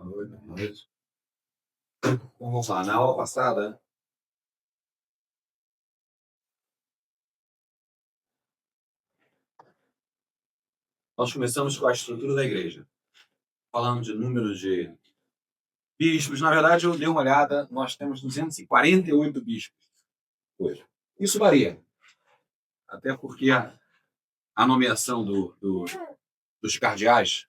Boa noite. Então, vamos lá. Na aula passada, nós começamos com a estrutura da igreja. Falando de número de bispos. Na verdade, eu dei uma olhada, nós temos 248 bispos hoje. Isso varia. Até porque a nomeação dos cardeais,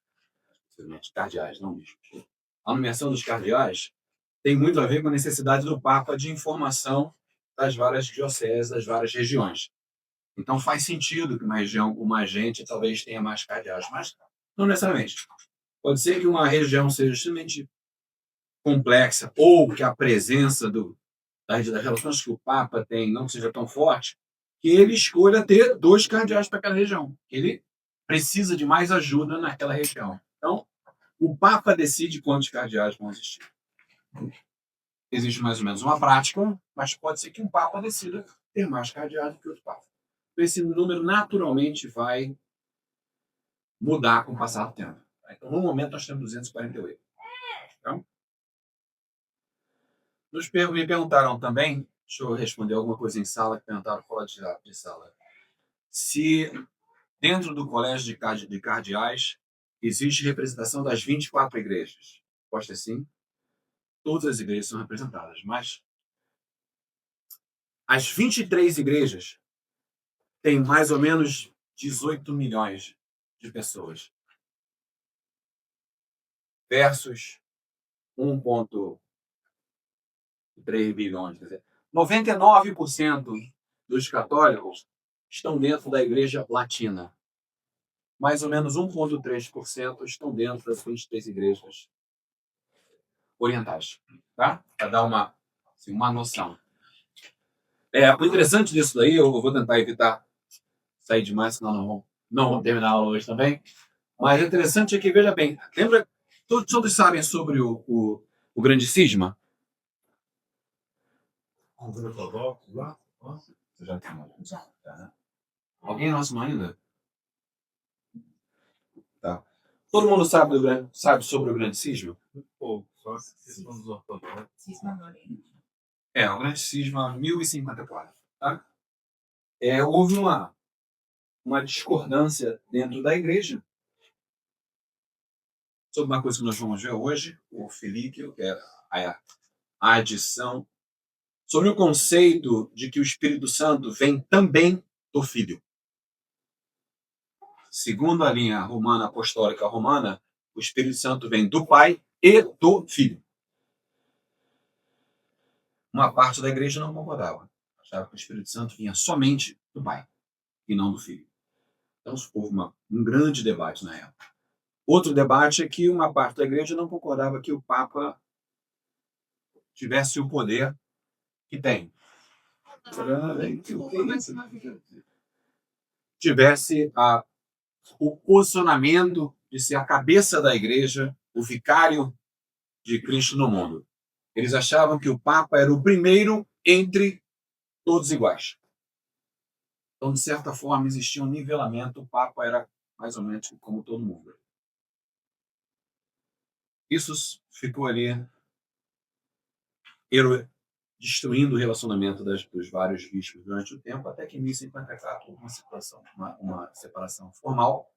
não bispos, a nomeação dos cardeais tem muito a ver com a necessidade do Papa de informação das várias dioceses, das várias regiões. Então faz sentido que uma região com mais gente talvez tenha mais cardeais, mas não necessariamente. Pode ser que uma região seja extremamente complexa ou que a presença das relações que o Papa tem não seja tão forte, que ele escolha ter 2 cardeais para aquela região. Ele precisa de mais ajuda naquela região. Então, o Papa decide quantos cardeais vão existir. Existe mais ou menos uma prática, mas pode ser que um Papa decida ter mais cardeais do que outro Papa. Esse número naturalmente vai mudar com o passar do tempo. Então, no momento, nós temos 248. Então, me perguntaram também, deixa eu responder alguma coisa em sala, que perguntaram fora de sala, se dentro do colégio de cardeais existe representação das 24 igrejas. Resposta é sim. Todas as igrejas são representadas, mas as 23 igrejas têm mais ou menos 18 milhões de pessoas. Versus 1,3 bilhões. Quer dizer, 99% dos católicos estão dentro da igreja latina. Mais ou menos 1,3% estão dentro das 23 igrejas orientais. Tá? Para dar uma noção. O interessante disso daí, eu vou tentar evitar sair demais, senão não vamos terminar a aula hoje também. Mas o interessante é que, veja bem, lembra, todos sabem sobre o grande cisma? Lá? Você já tem? Já. Alguém não assinou ainda? Tá. Todo mundo sabe sobre o grande cisma? Pouco, só questão dos ortodoxos. Cisma Norente. O grande cisma 1054. Tá? Houve uma discordância dentro da igreja sobre uma coisa que nós vamos ver hoje, o filíquio, que é a adição, sobre o conceito de que o Espírito Santo vem também do Filho. Segundo a linha romana, apostólica romana, o Espírito Santo vem do Pai e do Filho. Uma parte da igreja não concordava. Achava que o Espírito Santo vinha somente do Pai e não do Filho. Então, houve um grande debate na época. Outro debate é que uma parte da igreja não concordava que o Papa tivesse o poder que tem. Tivesse o posicionamento de ser a cabeça da igreja, o vicário de Cristo no mundo. Eles achavam que o Papa era o primeiro entre todos iguais. Então, de certa forma, existia um nivelamento, o Papa era mais ou menos como todo mundo. Isso ficou ali destruindo o relacionamento dos vários bispos durante o tempo, até que em 1054 houve uma separação formal.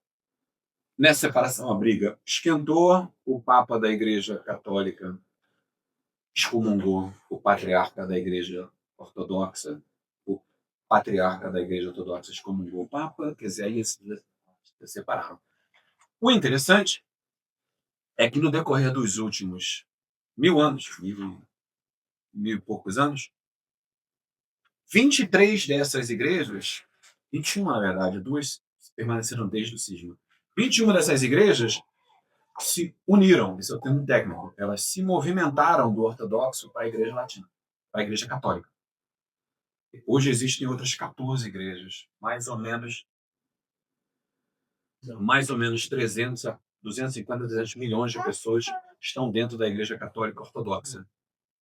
Nessa separação, a briga esquentou, o Papa da Igreja Católica excomungou o patriarca da Igreja Ortodoxa, o patriarca da Igreja Ortodoxa excomungou o Papa, quer dizer, aí eles se separaram. O interessante é que no decorrer dos últimos 1000 anos, mil e poucos anos, 23 dessas igrejas, 21 na verdade, 2 permaneceram desde o cisma. 21 dessas igrejas se uniram, esse é o termo técnico, elas se movimentaram do ortodoxo para a igreja latina, para a igreja católica. Hoje existem outras 14 igrejas, mais ou menos 300 a 250, 300 milhões de pessoas estão dentro da igreja católica ortodoxa.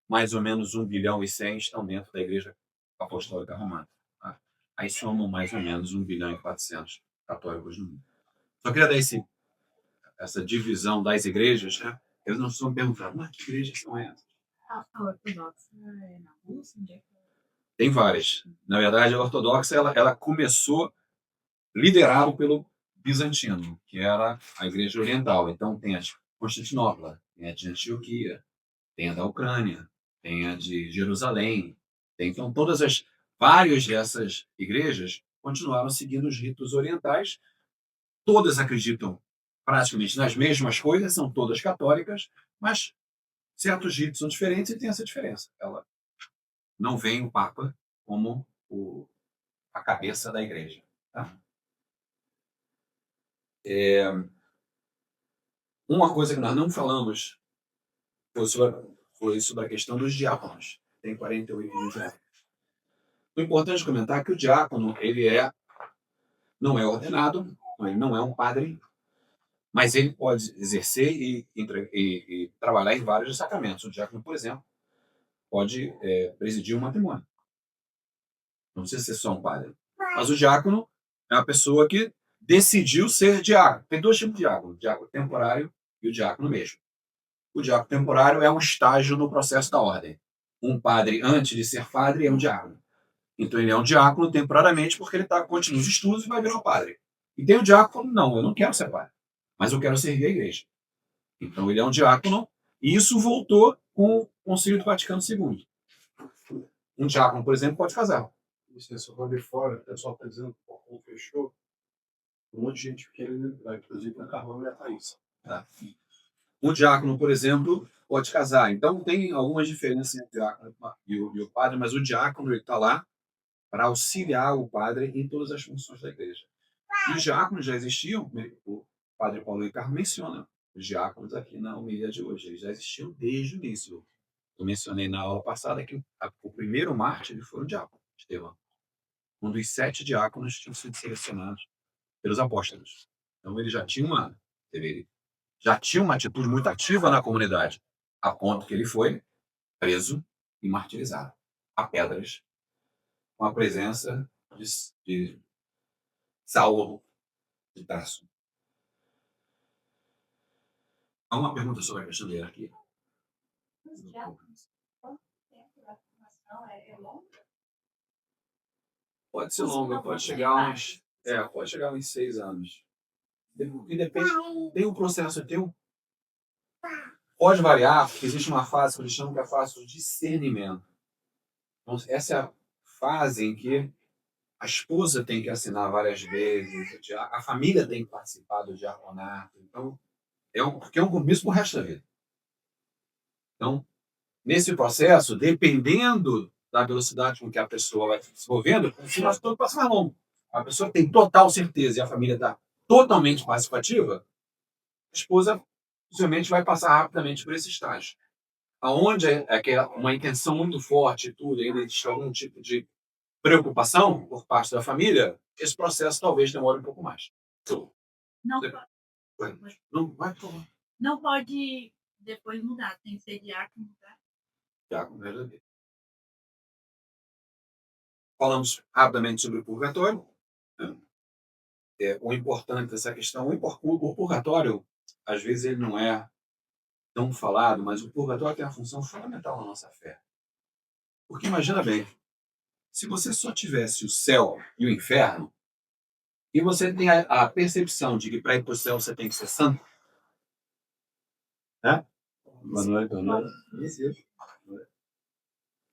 Mais ou menos 1 bilhão e 100 estão dentro da igreja apostólica romana. Tá? Aí somam mais ou menos 1 bilhão e 400 católicos no mundo. Só queria dar essa divisão das igrejas, né? Eles não estão perguntando, mas que igrejas são essas? A ortodoxa é na Rússia? Onde é que é? Tem várias. Na verdade, a ortodoxa ela começou liderado pelo bizantino, que era a igreja oriental. Então tem a de Constantinopla, tem a de Antioquia, tem a da Ucrânia, tem a de Jerusalém. Então várias dessas igrejas continuaram seguindo os ritos orientais. Todas acreditam praticamente nas mesmas coisas, são todas católicas, mas certos ritos são diferentes e tem essa diferença. Ela não vê o Papa como a cabeça da igreja. Tá? Uma coisa que nós não falamos foi sobre a questão dos diáconos. Tem 48 mil diáconos. O importante é comentar que o diácono não é ordenado, ele não é um padre, mas ele pode exercer e trabalhar em vários sacramentos. O diácono, por exemplo, pode presidir um matrimônio. Não precisa ser só um padre. Mas o diácono é a pessoa que decidiu ser diácono. Tem dois tipos de diácono: o diácono temporário e o diácono mesmo. O diácono temporário é um estágio no processo da ordem. Um padre, antes de ser padre, é um diácono. Então ele é um diácono temporariamente porque ele continua os estudos e vai virar um padre. E tem o diácono, não, eu não quero ser padre, mas eu quero servir a igreja. Então ele é um diácono e isso voltou com o Concílio do Vaticano II. Um diácono, por exemplo, pode casar. Você só vai ver fora, o pessoal está dizendo que o portão fechou. Um monte de gente querendo entrar, inclusive a Carlão e a Thaís. Tá. Um diácono, por exemplo, pode casar. Então tem algumas diferenças entre o diácono e o padre, mas o diácono está lá para auxiliar o padre em todas as funções da igreja. E os diáconos já existiam, o padre Paulo Ricardo menciona os diáconos aqui na homilia de hoje, eles já existiam desde o início. Eu mencionei na aula passada que o primeiro mártir foi um diácono, Estevão. Um dos 7 diáconos tinham sido selecionados pelos apóstolos. Então ele já tinha uma atitude muito ativa na comunidade, a ponto que ele foi preso e martirizado a pedras, com a presença de Saulo de Tarso. Há uma pergunta sobre a questão da hierarquia. Pode ser longa, pode chegar a uns 6 anos. E depende, tem um processo, pode variar, porque existe uma fase que eles chamam que é a fase do discernimento. Então, essa é a fase em que a esposa tem que assinar várias vezes, a família tem que participar do diaconato. Então, porque é um compromisso pro resto da vida. Então, nesse processo, dependendo da velocidade com que a pessoa vai se desenvolvendo, o processo todo passa mais longo. A pessoa tem total certeza e a família está totalmente participativa, a esposa possivelmente vai passar rapidamente por esse estágio. Aonde uma intenção muito forte e tudo, ainda existe algum tipo de preocupação por parte da família, esse processo talvez demore um pouco mais. Não, Não vai falar. não pode depois mudar, tem que ser diácono mudar. Diácono verdadeiro. Falamos rapidamente sobre o purgatório. O importante dessa questão, o purgatório, às vezes ele não é tão falado, mas o purgatório tem uma função fundamental na nossa fé. Porque imagina bem, se você só tivesse o céu e o inferno, e você tem a percepção de que para ir para o céu você tem que ser santo, né? Boa noite, boa noite.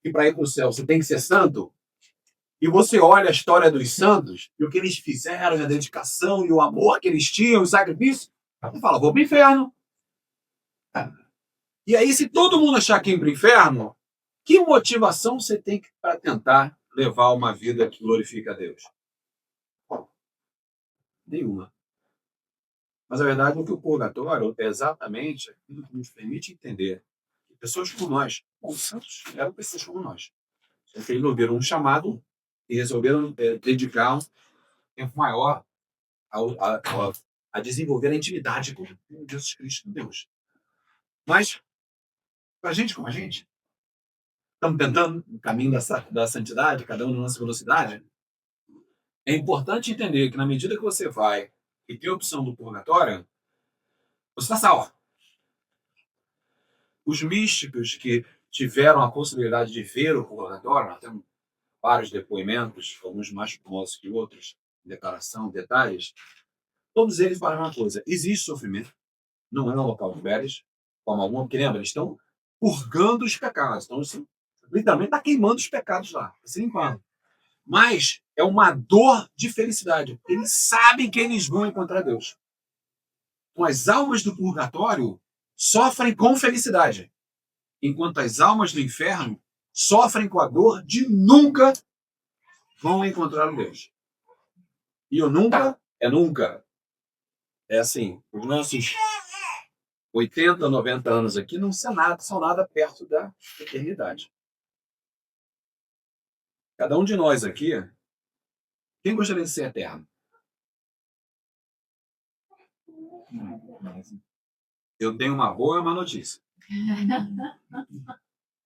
E para ir para o céu você tem que ser santo, e você olha a história dos santos, e o que eles fizeram, e a dedicação, e o amor que eles tinham, o sacrifício, você fala, vou para o inferno. E aí, se todo mundo achar que ir para o inferno, que motivação você tem para tentar levar uma vida que glorifica a Deus? Nenhuma. Mas a verdade é que o purgatório é exatamente aquilo que nos permite entender que pessoas como nós, os santos eram pessoas como nós, eles resolveram um chamado e resolveram dedicar um tempo maior a desenvolver a intimidade com Jesus Cristo, com Deus. Mas, para gente como a gente, estamos tentando o caminho da santidade, cada um na nossa velocidade, é importante entender que na medida que você vai e tem a opção do purgatório, você está salvo. Os místicos que tiveram a possibilidade de ver o purgatório, nós temos vários depoimentos, alguns mais famosos que outros, declaração, detalhes, todos eles falam uma coisa: existe sofrimento, não é um local de férias, de forma alguma, porque lembra, eles estão purgando os pecados, então assim, literalmente está queimando os pecados lá, se limpando. Mas é uma dor de felicidade. Eles sabem que eles vão encontrar Deus. Então, as almas do purgatório sofrem com felicidade, enquanto as almas do inferno sofrem com a dor de nunca vão encontrar o Deus. E o nunca é nunca. É assim, os nossos 80, 90 anos aqui não são nada perto da eternidade. Cada um de nós aqui, quem gostaria de ser eterno? Eu tenho uma boa e uma notícia.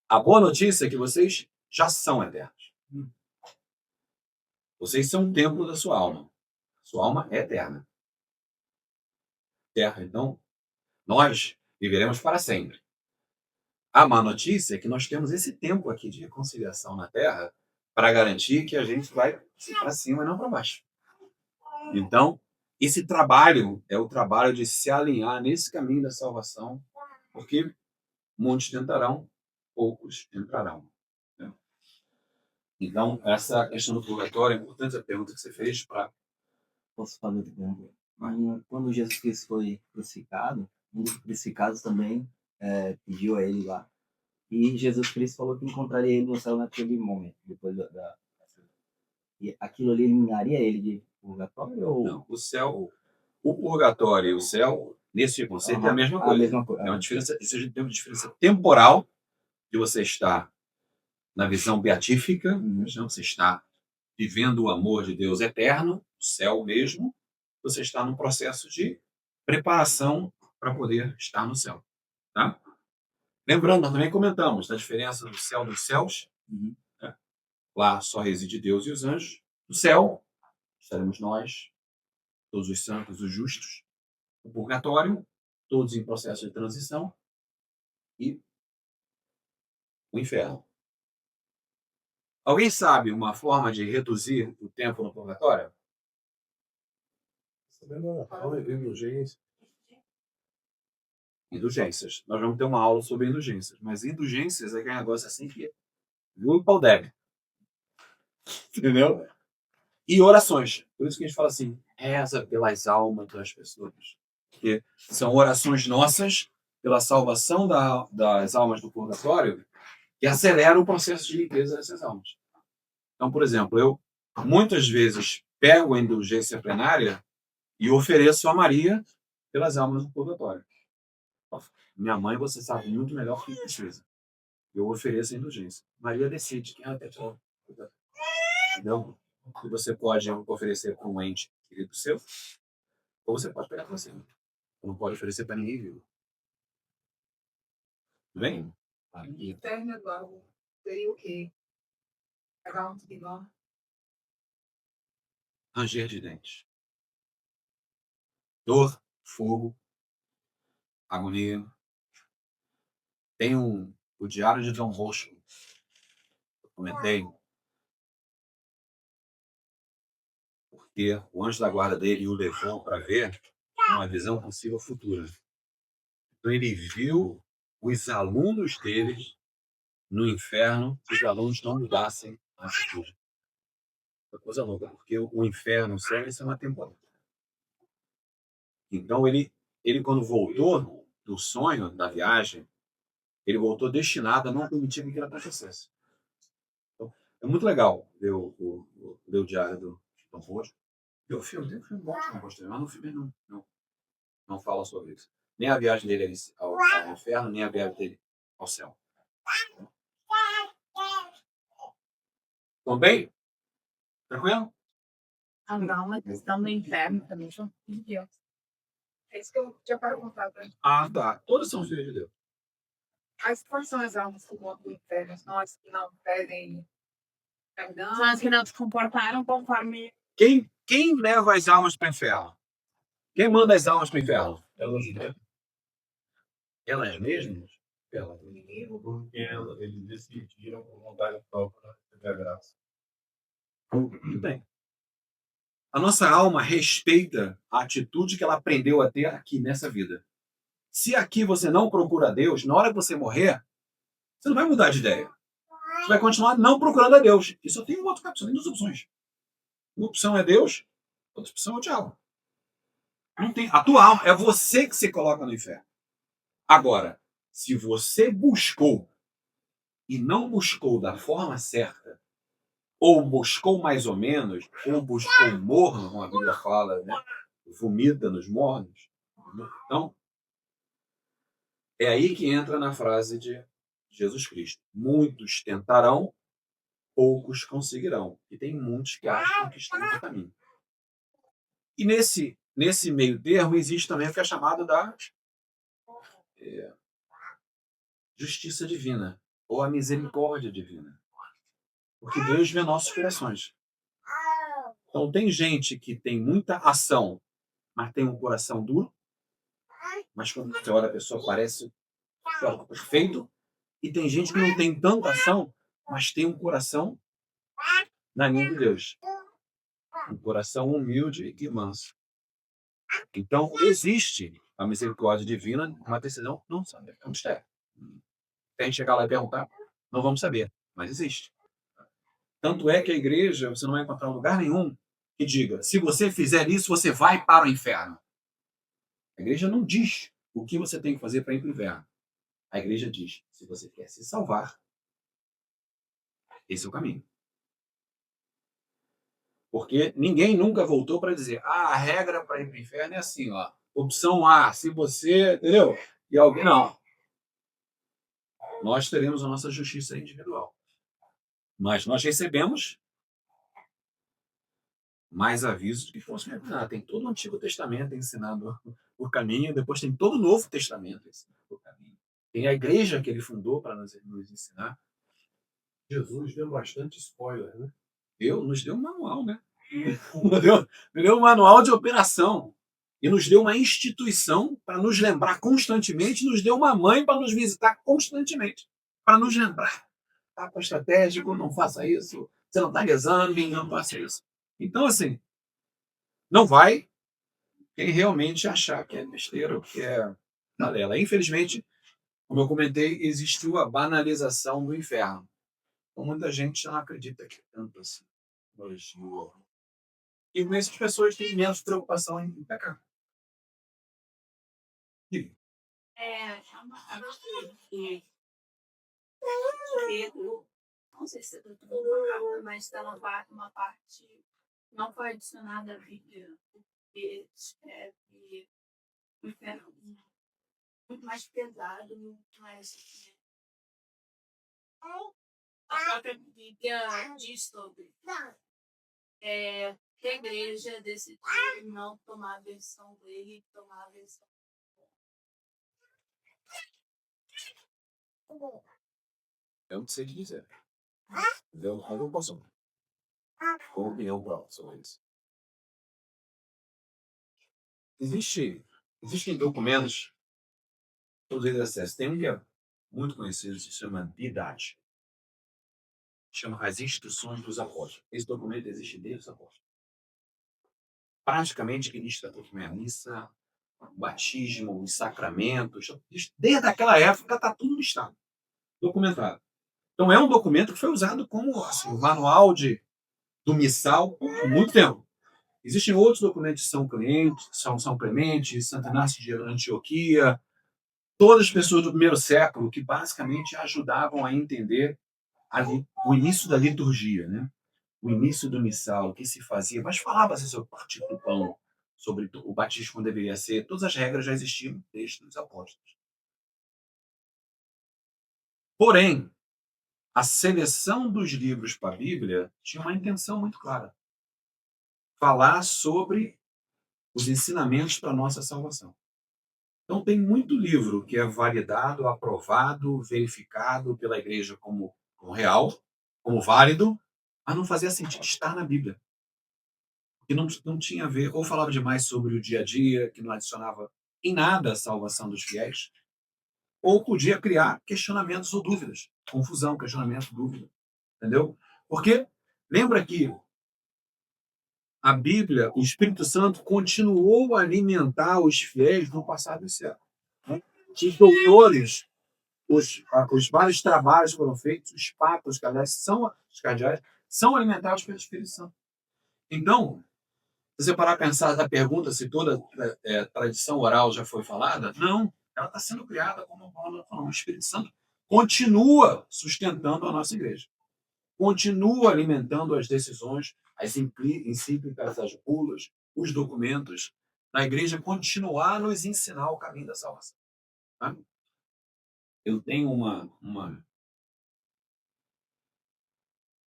A boa notícia é que vocês já são eternos. Vocês são um templo da sua alma. Sua alma é eterna. Terra, então, nós viveremos para sempre. A má notícia é que nós temos esse tempo aqui de reconciliação na Terra para garantir que a gente vai para cima e não para baixo. Então, esse trabalho é o trabalho de se alinhar nesse caminho da salvação, porque muitos tentarão, poucos entrarão. Né? Então, essa questão do purgatório é importante, a pergunta que você fez para... Posso fazer outra pergunta? Quando Jesus Cristo foi crucificado, um dos crucificados também pediu a ele lá. E Jesus Cristo falou que encontraria ele no céu naquele momento, depois da... E aquilo ali eliminaria ele de purgatório? Ou... Não, o céu, o purgatório e o céu, nesse conceito, é a mesma coisa. A mesma coisa. É uma diferença, tem uma diferença temporal de você estar na visão beatífica, você está vivendo o amor de Deus eterno, o céu mesmo, você está num processo de preparação para poder estar no céu. Tá? Lembrando, nós também comentamos da diferença do céu dos céus. Né? Lá só reside Deus e os anjos. No céu estaremos nós, todos os santos, os justos. O purgatório, todos em processo de transição. E o inferno. Alguém sabe uma forma de reduzir o tempo no purgatório? Indulgências. Nós vamos ter uma aula sobre indulgências. Mas indulgências é aquele negócio assim que viu o pau deve. Entendeu? E orações. Por isso que a gente fala assim, reza pelas almas das pessoas. Porque são orações nossas pela salvação das almas do purgatório que aceleram o processo de limpeza dessas almas. Então, por exemplo, eu muitas vezes pego a indulgência plenária e ofereço a Maria pelas almas do purgatório. Minha mãe, você sabe muito melhor que precisa. Eu ofereço a indulgência. Maria decide quem ela quer tirar. Entendeu? E você pode oferecer para um ente querido seu, ou você pode pegar para você. Não pode oferecer para ninguém vivo. Tudo bem? Inferno, Eduardo, seria o quê? Pegar um tigão. Ranger de dentes. Dor, fogo, agonia. Tem o Diário de Dom Roxo. Eu comentei. Porque o anjo da guarda dele o levou para ver uma visão possível futura. Então ele viu os alunos deles no inferno se os alunos não mudassem a atitude. Uma coisa louca, porque o inferno, o céu, isso é uma temporada. Então ele quando voltou do sonho, da viagem, ele voltou destinado a não permitir que aquilo acontecesse. Então, é muito legal ver o Diário do Dom Roxo. E o filme, tem um filme bom que eu gostei, mas no filme não fala sobre isso. Nem a viagem dele ao inferno, nem a viagem dele ao céu. Estão bem? Tranquilo? Não, uma questão do inferno também são filhos de Deus. É isso que eu tinha perguntado. Ah, tá. Todos são filhos de Deus. As quais são as almas que vão para o inferno? São as que não pedem perdão? São as que não se comportaram conforme. Quem leva as almas para o inferno? Quem manda as almas para o inferno? Elas mesmas? Ela. Porque eles decidiram por vontade própria receber a graça. Muito bem. A nossa alma respeita a atitude que ela aprendeu a ter aqui nessa vida. Se aqui você não procura Deus, na hora que você morrer, você não vai mudar de ideia. Você vai continuar não procurando a Deus. E só tem uma outra opção, tem duas opções. Uma opção é Deus, outra opção é o diabo. Não tem. A tua alma é você que se coloca no inferno. Agora, se você buscou e não buscou da forma certa, ou buscou mais ou menos, ou buscou morno, como a Bíblia fala, né? Vomita nos mornos. Então, é aí que entra na frase de Jesus Cristo. Muitos tentarão, poucos conseguirão. E tem muitos que acham que estão no caminho. E nesse meio termo existe também o que é chamado da justiça divina, ou a misericórdia divina. Porque Deus vê nossos corações. Então tem gente que tem muita ação, mas tem um coração duro. Mas quando você olha a pessoa, parece perfeito. E tem gente que não tem tanta ação, mas tem um coração na linha de Deus. Um coração humilde e manso. Então, existe a misericórdia divina, uma decisão, não sabe, é um mistério. Se a gente chegar lá e perguntar, não vamos saber, mas existe. Tanto é que a igreja, você não vai encontrar lugar nenhum que diga, se você fizer isso, você vai para o inferno. A igreja não diz o que você tem que fazer para ir para o inferno. A igreja diz, se você quer se salvar, esse é o caminho. Porque ninguém nunca voltou para dizer, a regra para ir para o inferno é assim, ó. Opção A, se você, entendeu? E alguém, não. Nós teremos a nossa justiça individual. Mas nós recebemos mais avisos que fossem retornar. Tem todo o Antigo Testamento ensinado o caminho, depois tem todo o Novo Testamento ensinado o caminho. Tem a igreja que ele fundou para nos ensinar. Jesus deu bastante spoiler, né? Nos deu um manual, né? Nos deu um manual de operação. E nos deu uma instituição para nos lembrar constantemente, nos deu uma mãe para nos visitar constantemente, para nos lembrar. Tapa estratégico, não faça isso. Você não está rezando, não faça isso. Então, assim, não vai quem realmente achar que é besteira, que é balela. Infelizmente, como eu comentei, existiu a banalização do inferno. Então, muita gente não acredita que é tanto assim. E com essas pessoas têm menos preocupação em pecar. Pedro, não sei se eu estou errado, mas está uma parte não foi adicionada à Bíblia, porque escreve o inferno muito mais pesado, muito mais. A própria Bíblia diz sobre que a igreja decidiu não tomar a versão dele, tomar a versão. Eu não sei te dizer. Eu não posso. Qual a opinião própria sobre isso? Existem documentos todos eles acessam. Tem um que é muito conhecido, se chama Didache. Chama As Instruções dos Apóstolos. Esse documento existe desde os apóstolos. Praticamente, que lista tudo, a missa, o batismo, os sacramentos. Desde aquela época está tudo listado, documentado. Então é um documento que foi usado como assim, o manual do missal por muito tempo. Existem outros documentos de São Clemente, Santo Inácio de Antioquia, todas as pessoas do primeiro século que basicamente ajudavam a entender o início da liturgia, né? O início do missal, o que se fazia, mas falava-se sobre o partir do pão, sobre o batismo como deveria ser, todas as regras já existiam desde os apóstolos. Porém, a seleção dos livros para a Bíblia tinha uma intenção muito clara. Falar sobre os ensinamentos para a nossa salvação. Então tem muito livro que é validado, aprovado, verificado pela igreja como real, como válido, mas não fazia sentido estar na Bíblia. Que não tinha a ver, ou falava demais sobre o dia a dia, que não adicionava em nada a salvação dos fiéis, ou podia criar questionamentos ou dúvidas. Confusão, questionamento, dúvida. Entendeu? Porque lembra que a Bíblia, o Espírito Santo continuou a alimentar os fiéis no passado do século. Os doutores, os vários trabalhos que foram feitos, os papas, os cardeais, são alimentados pelo Espírito Santo. Então, se você parar a pensar da pergunta se toda tradição oral já foi falada, não. Ela está sendo criada como o Espírito Santo continua sustentando a nossa igreja. Continua alimentando as decisões, as encíclicas, as bulas, os documentos da igreja, continuar a nos ensinar o caminho da salvação. Tá? Eu tenho uma...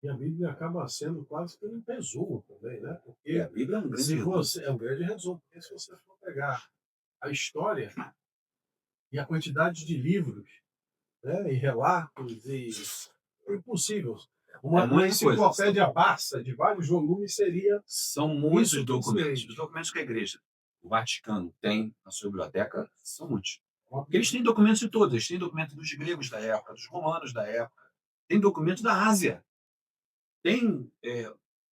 E a Bíblia acaba sendo quase que um resumo também, né? Porque a Bíblia é um grande se resumo. você, é um grande resumo. Porque se você for pegar a história e a quantidade de livros, né, e relatos, é impossível. Uma muita enciclopédia basta de vários volumes seria... São muitos Isso, documentos. sim. Os documentos que a igreja, o Vaticano, tem na sua biblioteca são muitos. Porque eles têm documentos de todos. Eles têm documentos dos gregos da época, dos romanos da época. Tem documentos da Ásia. Tem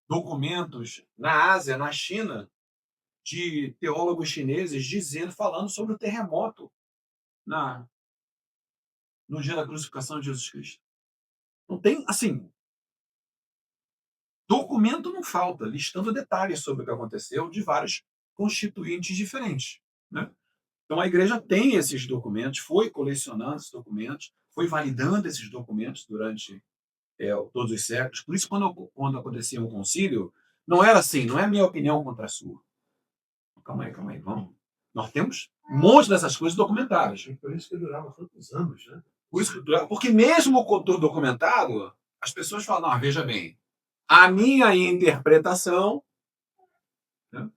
documentos na Ásia, na China, de teólogos chineses falando sobre o terremoto no dia da crucificação de Jesus Cristo. Não tem, assim, documento não falta, listando detalhes sobre o que aconteceu de vários constituintes diferentes. Né? Então a igreja tem esses documentos, foi colecionando esses documentos, foi validando esses documentos durante todos os séculos. Por isso, quando acontecia um concílio, não era assim, não é a minha opinião contra a sua. Calma aí, vamos. Nós temos um monte dessas coisas documentadas. E por isso que durava tantos anos, né? Porque mesmo com tudo documentado, as pessoas falam, não, veja bem, a minha interpretação, né,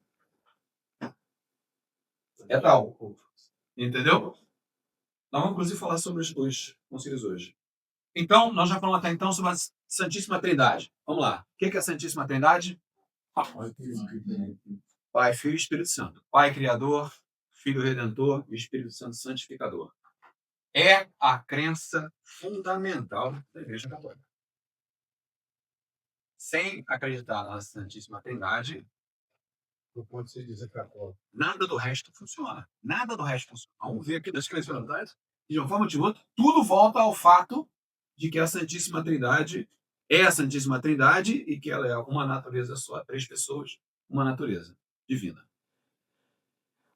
é tal. Entendeu? Nós vamos, inclusive, falar sobre os dois concílios hoje. Então, nós já falamos até então sobre a Santíssima Trindade. Vamos lá. O que é a Santíssima Trindade? Pai, Filho e Espírito Santo. Pai Criador, Filho Redentor e Espírito Santo Santificador. É a crença fundamental da Igreja Católica. Sem acreditar na Santíssima Trindade, Não pode se dizer católico. nada do resto funciona. Nada do resto funciona. Vamos ver aqui das crenças fundamentais. De uma forma ou de outra, tudo volta ao fato de que a Santíssima Trindade é a Santíssima Trindade e que ela é uma natureza só, 3 pessoas, uma natureza divina.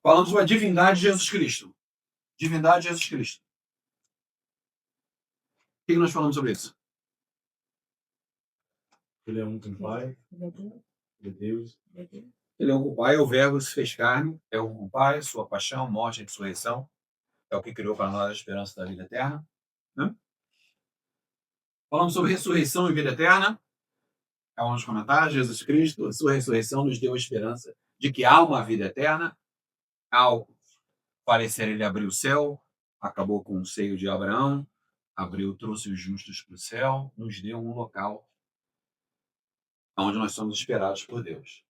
Falamos sobre a divindade de Jesus Cristo. Divindade de Jesus Cristo. O que nós falamos sobre isso? Ele é um com o Pai, de Deus. Ele é um com o Pai, o Verbo se fez carne, é um com o Pai, sua paixão, morte e ressurreição. É o que criou para nós a esperança da vida eterna. Né? Falamos sobre ressurreição e vida eterna. É um dos comentários. Jesus Cristo, a sua ressurreição nos deu a esperança de que há uma vida eterna. Ao falecer, ele abriu o céu, acabou com o seio de Abraão, trouxe os justos para o céu, nos deu um local onde nós somos esperados por Deus.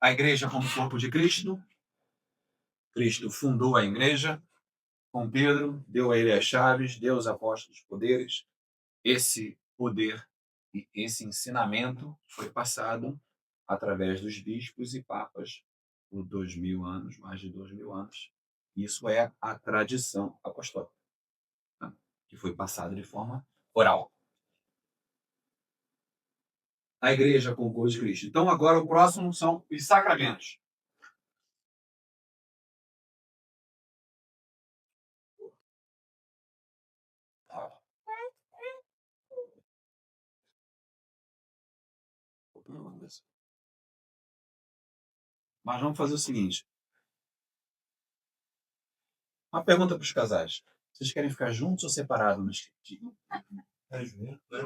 A igreja como corpo de Cristo. Cristo fundou a igreja com Pedro, deu a ele as chaves, deu aos apóstolos poderes. Esse poder e esse ensinamento foi passado através dos bispos e papas por 2000 anos, mais de 2000 anos. Isso é a tradição apostólica, né? Que foi passada de forma oral. A igreja com o corpo de Cristo. Então, agora o próximo são os sacramentos. Mas vamos fazer o seguinte. Uma pergunta para os casais. Vocês querem ficar juntos ou separados?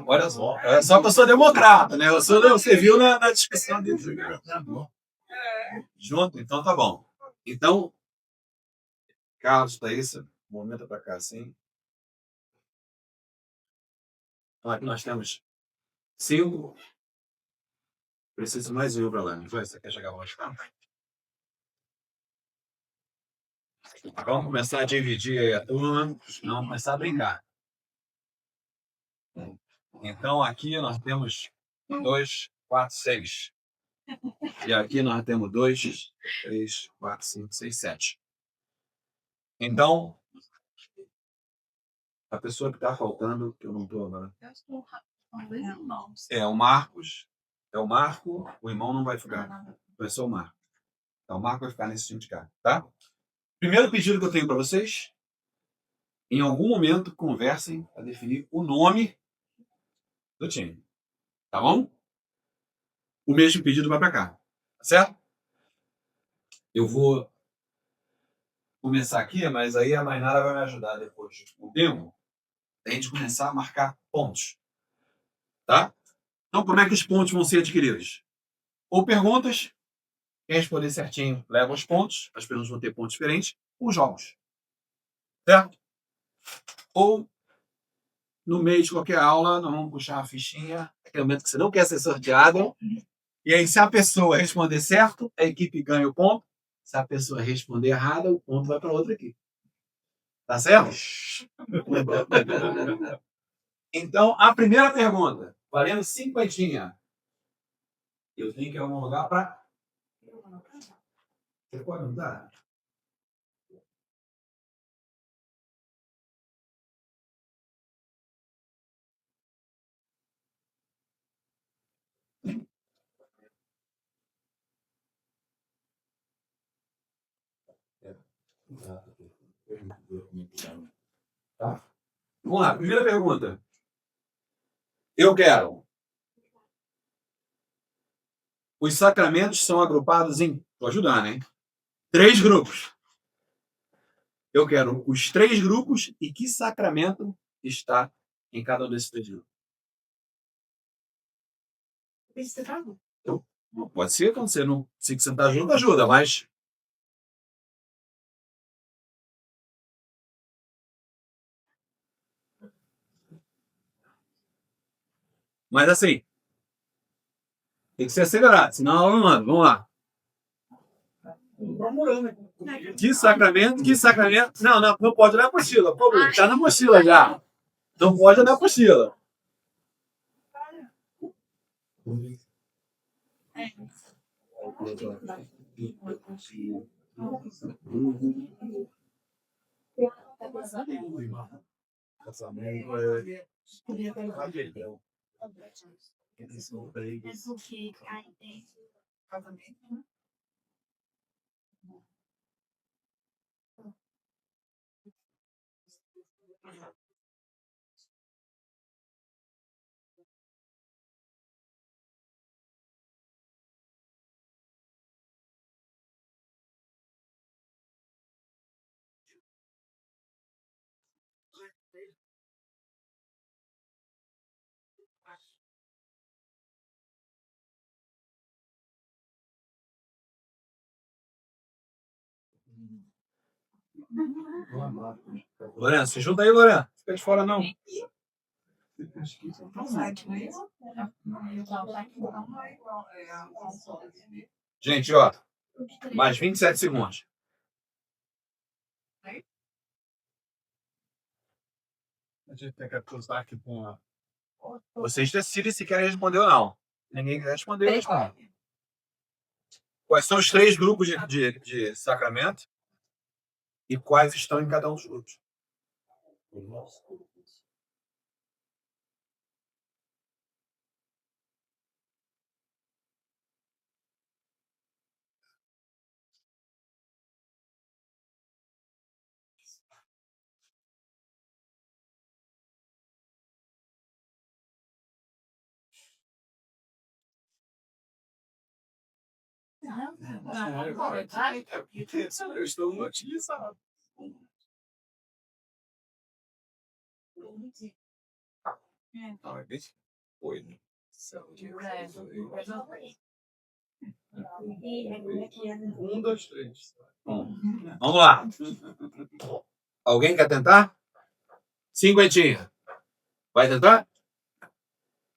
Olha só que eu sou democrata, né? Você viu na discussão deles. Junto? Então tá bom. Então, Carlos, Thaísa, momento para cá, sim. Então aqui nós temos 5. Preciso mais um para lá. Você quer chegar hoje? Vamos começar a dividir aí a turma, vamos começar a brincar. Então, aqui nós temos 2, 4, 6. E aqui nós temos 2, 3, 4, 5, 6, 7. Então, a pessoa que está faltando, que eu não estou agora, Eu estou não. é o Marcos. É o Marco, o irmão não vai ficar. Vai ser o Marco. Então, o Marco vai ficar nesse time de cá, tá? Primeiro pedido que eu tenho para vocês, em algum momento, conversem para definir o nome do time. Tá bom? O mesmo pedido vai para cá. Tá certo? Eu vou começar aqui, mas aí a Mainara vai me ajudar depois. O tempo, a gente começar a marcar pontos. Tá? Então, como é que os pontos vão ser adquiridos? Ou perguntas, quem responder certinho leva os pontos, as perguntas vão ter pontos diferentes, ou jogos. Certo? Ou, no meio de qualquer aula, nós vamos puxar a fichinha, aquele momento que você não quer ser sorteado, e aí, se a pessoa responder certo, a equipe ganha o ponto. Se a pessoa responder errado, o ponto vai para outra equipe. Tá certo? Então, a primeira pergunta, valendo 50. Eu tenho que ir a algum lugar para... Você pode mudar? Tá? Vamos lá, primeira pergunta. Eu quero. Os sacramentos são agrupados em... Vou ajudar, né? 3 grupos. Eu quero os 3 grupos e que sacramento está em cada um desses 3 grupos. Então, pode ser quando você não... Se você está junto, ajuda, mas... Mas assim, tem que ser acelerado, senão a aula não anda. Vamos lá. Que sacramento, que sacramento. Não, não pode olhar a apostila. Pô, tá na apostila já. Não pode olhar a apostila. Lorena, se junta aí, Lorena. Fica de fora, não. Gente, ó. Mais 27 segundos. A gente tem que cruzar aqui com a... Vocês decidem se querem responder ou não. Ninguém quer responder, responde. Quais são os 3 grupos de sacramento? E quais estão em cada um dos grupos? Eu estou utilizado. Oi. Um, dois, três. Vamos lá. Alguém quer tentar? 50. Vai tentar?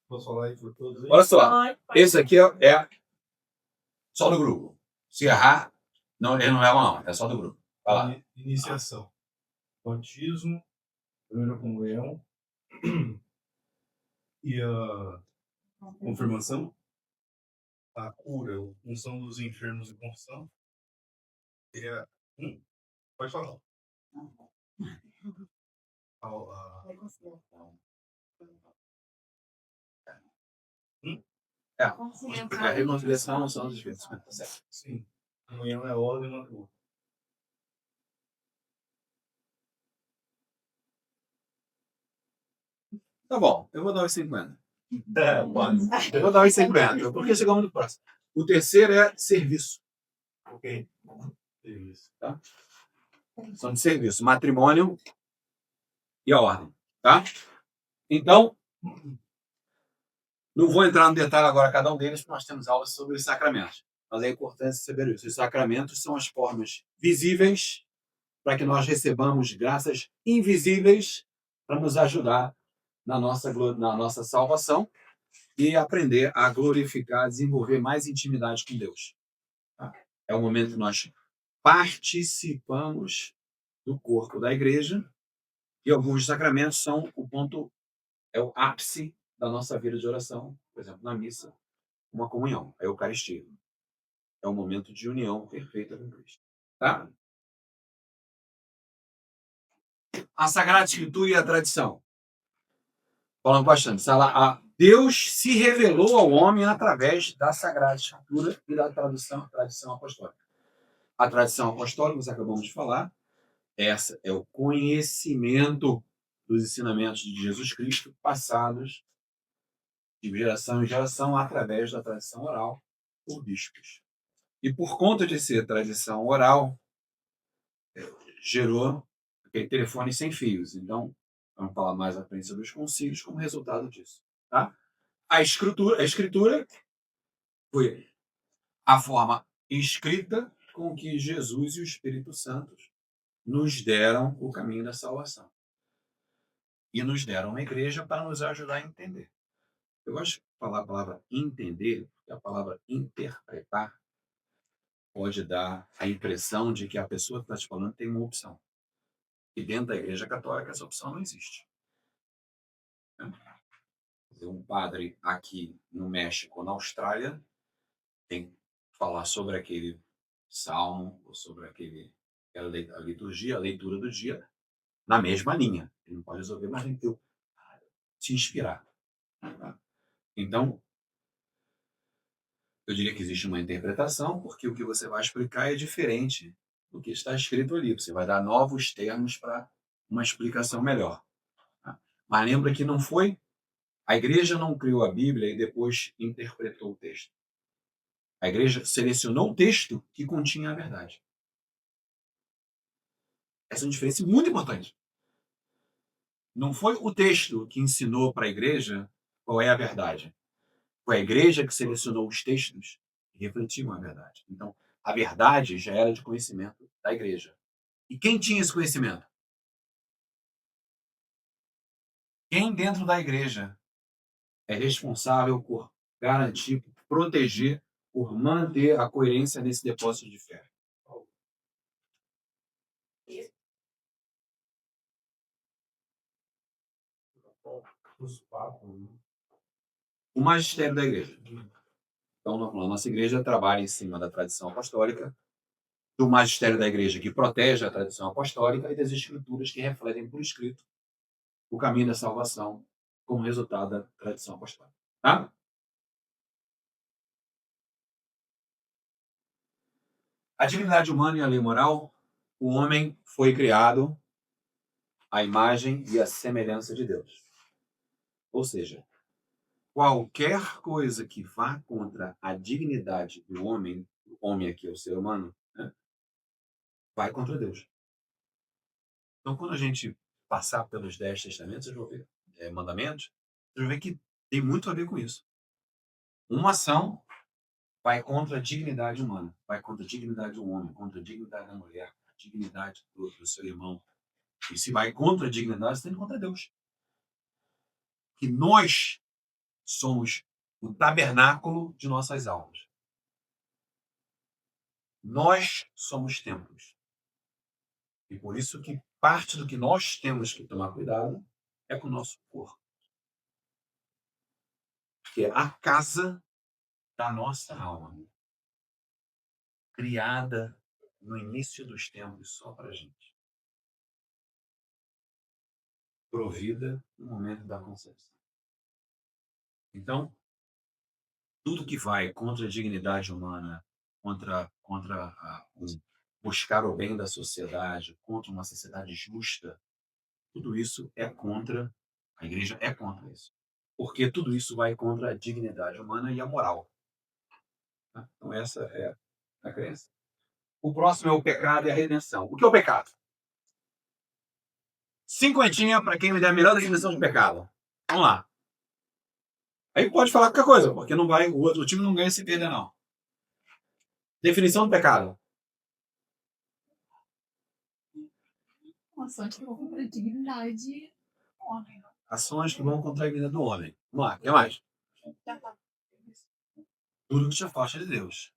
Posso falar aí por todos? Olha só. Esse aqui é só do grupo. Se errar, não, ele não leva não. É só do grupo. Vai lá. Iniciação. Batismo, primeira comunhão e a confirmação. A cura, a unção dos enfermos e confissão. E a... Pode falar. É a reconciliação, a unção dos espíritos. Tá certo. Sim. Comunhão é ordem na rua. Tá bom, eu vou dar os 50. Pode. Eu vou dar os 50, porque chegamos no próximo. O terceiro é serviço. Ok. Isso. São de serviço. Matrimônio e a ordem. Tá? Então, não vou entrar no detalhe agora cada um deles, porque nós temos aulas sobre os sacramentos. Mas é importante saber isso. Os sacramentos são as formas visíveis para que nós recebamos graças invisíveis para nos ajudar na nossa salvação e aprender a glorificar, desenvolver mais intimidade com Deus. Tá? É o momento que nós participamos do corpo da igreja e alguns sacramentos são o ponto, é o ápice da nossa vida de oração. Por exemplo, na missa, uma comunhão, a Eucaristia. É um momento de união perfeita com Cristo. Tá? A Sagrada Escritura e a tradição. Falando bastante. Deus se revelou ao homem através da Sagrada Escritura e da tradição apostólica. A tradição apostólica, nós acabamos de falar, essa é o conhecimento dos ensinamentos de Jesus Cristo passados de geração em geração através da tradição oral por bispos. E por conta de ser tradição oral, gerou aquele telefone sem fios. Então, vamos falar mais à frente sobre os concílios como resultado disso. Tá? A escritura foi a forma escrita com que Jesus e o Espírito Santo nos deram o caminho da salvação. E nos deram uma igreja para nos ajudar a entender. Eu gosto de falar a palavra entender, porque a palavra interpretar pode dar a impressão de que a pessoa que está te falando tem uma opção. E dentro da Igreja Católica essa opção não existe. Um padre aqui no México ou na Austrália tem que falar sobre aquele salmo ou sobre aquela liturgia, a leitura do dia, na mesma linha. Ele não pode resolver, mas tem que se inspirar. Tá? Então, eu diria que existe uma interpretação, porque o que você vai explicar é diferente do que está escrito ali. Você vai dar novos termos para uma explicação melhor. Tá? Mas lembra que não foi... A igreja não criou a Bíblia e depois interpretou o texto. A igreja selecionou o texto que continha a verdade. Essa é uma diferença muito importante. Não foi o texto que ensinou para a igreja qual é a verdade. Foi a igreja que selecionou os textos que refletiam a verdade. Então, a verdade já era de conhecimento da igreja. E quem tinha esse conhecimento? Quem dentro da igreja é responsável por garantir, por proteger, por manter a coerência desse depósito de fé? O magistério da igreja. Então, a nossa igreja trabalha em cima da tradição apostólica, do magistério da igreja que protege a tradição apostólica e das escrituras que refletem por escrito o caminho da salvação como resultado da tradição apostólica. Tá? A dignidade humana e a lei moral, o homem foi criado à imagem e à semelhança de Deus. Ou seja, qualquer coisa que vá contra a dignidade do homem aqui é o ser humano, né, vai contra Deus. Então, quando a gente passar pelos 10 testamentos, vocês vão ver, mandamentos, vocês vão ver que tem muito a ver com isso. Uma ação vai contra a dignidade humana, vai contra a dignidade do homem, contra a dignidade da mulher, a dignidade do seu irmão. E se vai contra a dignidade, você tem contra Deus. Que nós somos o tabernáculo de nossas almas. Nós somos templos. E por isso que parte do que nós temos que tomar cuidado é com o nosso corpo. Que é a casa da nossa alma. Criada no início dos tempos só para a gente. Provida no momento da concepção. Então, tudo que vai contra a dignidade humana, contra buscar o bem da sociedade, contra uma sociedade justa, tudo isso é contra, a igreja é contra isso. Porque tudo isso vai contra a dignidade humana e a moral. Tá? Então essa é a crença. O próximo é o pecado e a redenção. O que é o pecado? Cinquentinha para quem me der a melhor definição de pecado. Vamos lá. Aí pode falar qualquer coisa, porque não vai, o outro time não ganha se perder, não. Definição do pecado. Ações que vão contra a dignidade do homem. Ações que vão contra a vida do homem. Vamos lá, o que mais? Tudo que te afasta de Deus.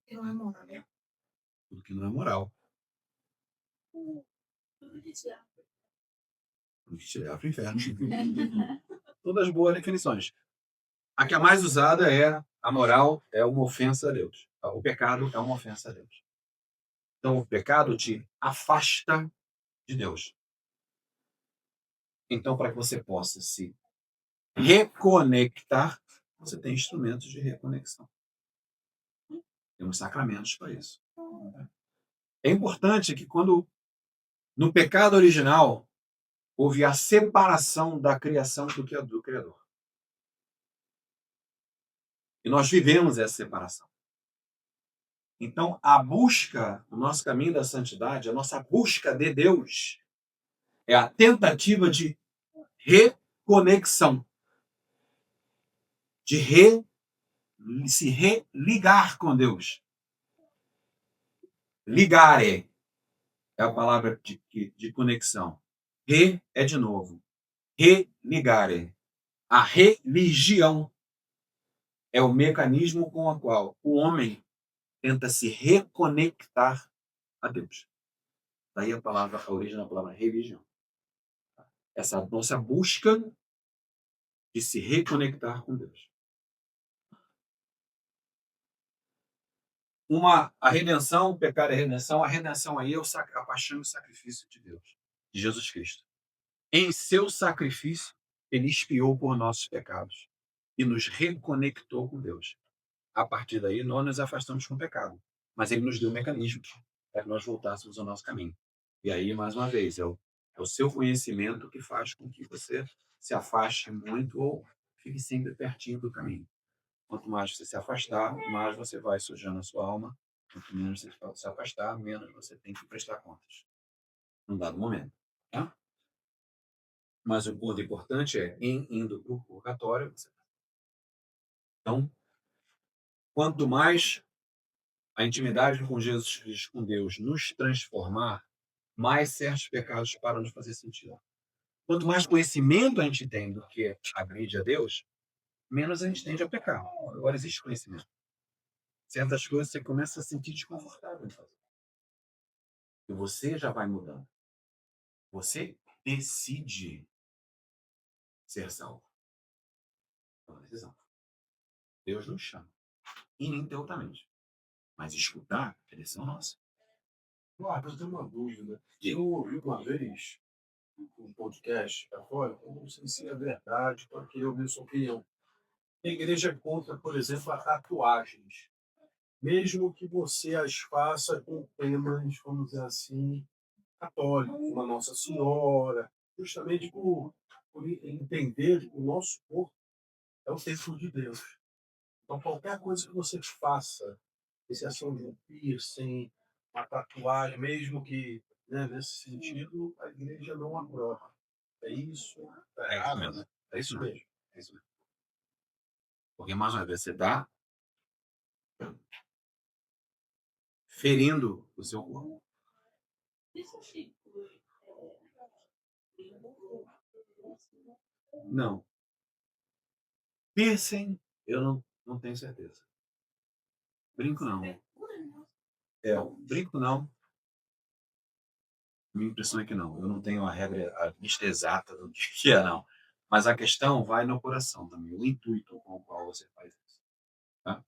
Que não é moral, né? Tudo que não é moral. Tudo que te dá. Tudo que te leva para o inferno. Todas boas definições. A que é mais usada é a moral é uma ofensa a Deus. O pecado é uma ofensa a Deus. Então, o pecado te afasta de Deus. Então, para que você possa se reconectar, você tem instrumentos de reconexão. Temos sacramentos para isso. É importante que quando, no pecado original, houve a separação da criação do Criador. E nós vivemos essa separação. Então, a busca, o nosso caminho da santidade, a nossa busca de Deus, é a tentativa de reconexão, de se religar com Deus. Ligare é a palavra de conexão. Re é de novo. Religare. A religião é o mecanismo com o qual o homem tenta se reconectar a Deus. Daí a origem da palavra religião. Essa nossa busca de se reconectar com Deus. A redenção, o pecado e a redenção aí é a paixão e o sacrifício de Deus, de Jesus Cristo. Em seu sacrifício, ele expiou por nossos pecados e nos reconectou com Deus. A partir daí, nós nos afastamos com o pecado, mas ele nos deu mecanismos para que nós voltássemos ao nosso caminho. E aí, mais uma vez, é o seu conhecimento que faz com que você se afaste muito ou fique sempre pertinho do caminho. Quanto mais você se afastar, mais você vai sujando a sua alma. Quanto menos você se afastar, menos você tem que prestar contas. Num dado momento. Tá? Mas o ponto importante é, indo para o purgatório, então, quanto mais a intimidade com Jesus Cristo, com Deus, nos transformar, mais certos pecados param de fazer sentido. Quanto mais conhecimento a gente tem do que agride a Deus, menos a gente tende a pecar. Agora existe conhecimento. Certas coisas você começa a se sentir desconfortável em fazer. E você já vai mudando. Você decide ser salvo. É uma decisão. Deus nos chama. Ininterruptamente. Mas escutar é decisão nossa. Claro, eu tenho uma dúvida. Eu ouvi uma vez um podcast agora, eu não sei se é verdade, porque eu vi sua opinião. A igreja é contra, por exemplo, as tatuagens. Mesmo que você as faça com temas, vamos dizer assim, católicos, como a Nossa Senhora, justamente por entender que o nosso corpo é o templo de Deus. Então, qualquer coisa que você faça, exceção de um piercing, uma tatuagem, mesmo que, né, nesse sentido, a igreja não aprova. É isso? É isso mesmo. É isso mesmo. É isso mesmo. Porque, mais uma vez, você está ferindo o seu corpo. Não. Piercing, eu não tenho certeza. Brinco não. Brinco não. minha impressão é que não. Eu não tenho a lista exata do que é, não. Mas a questão vai no coração também, o intuito com o qual você faz isso. Tá?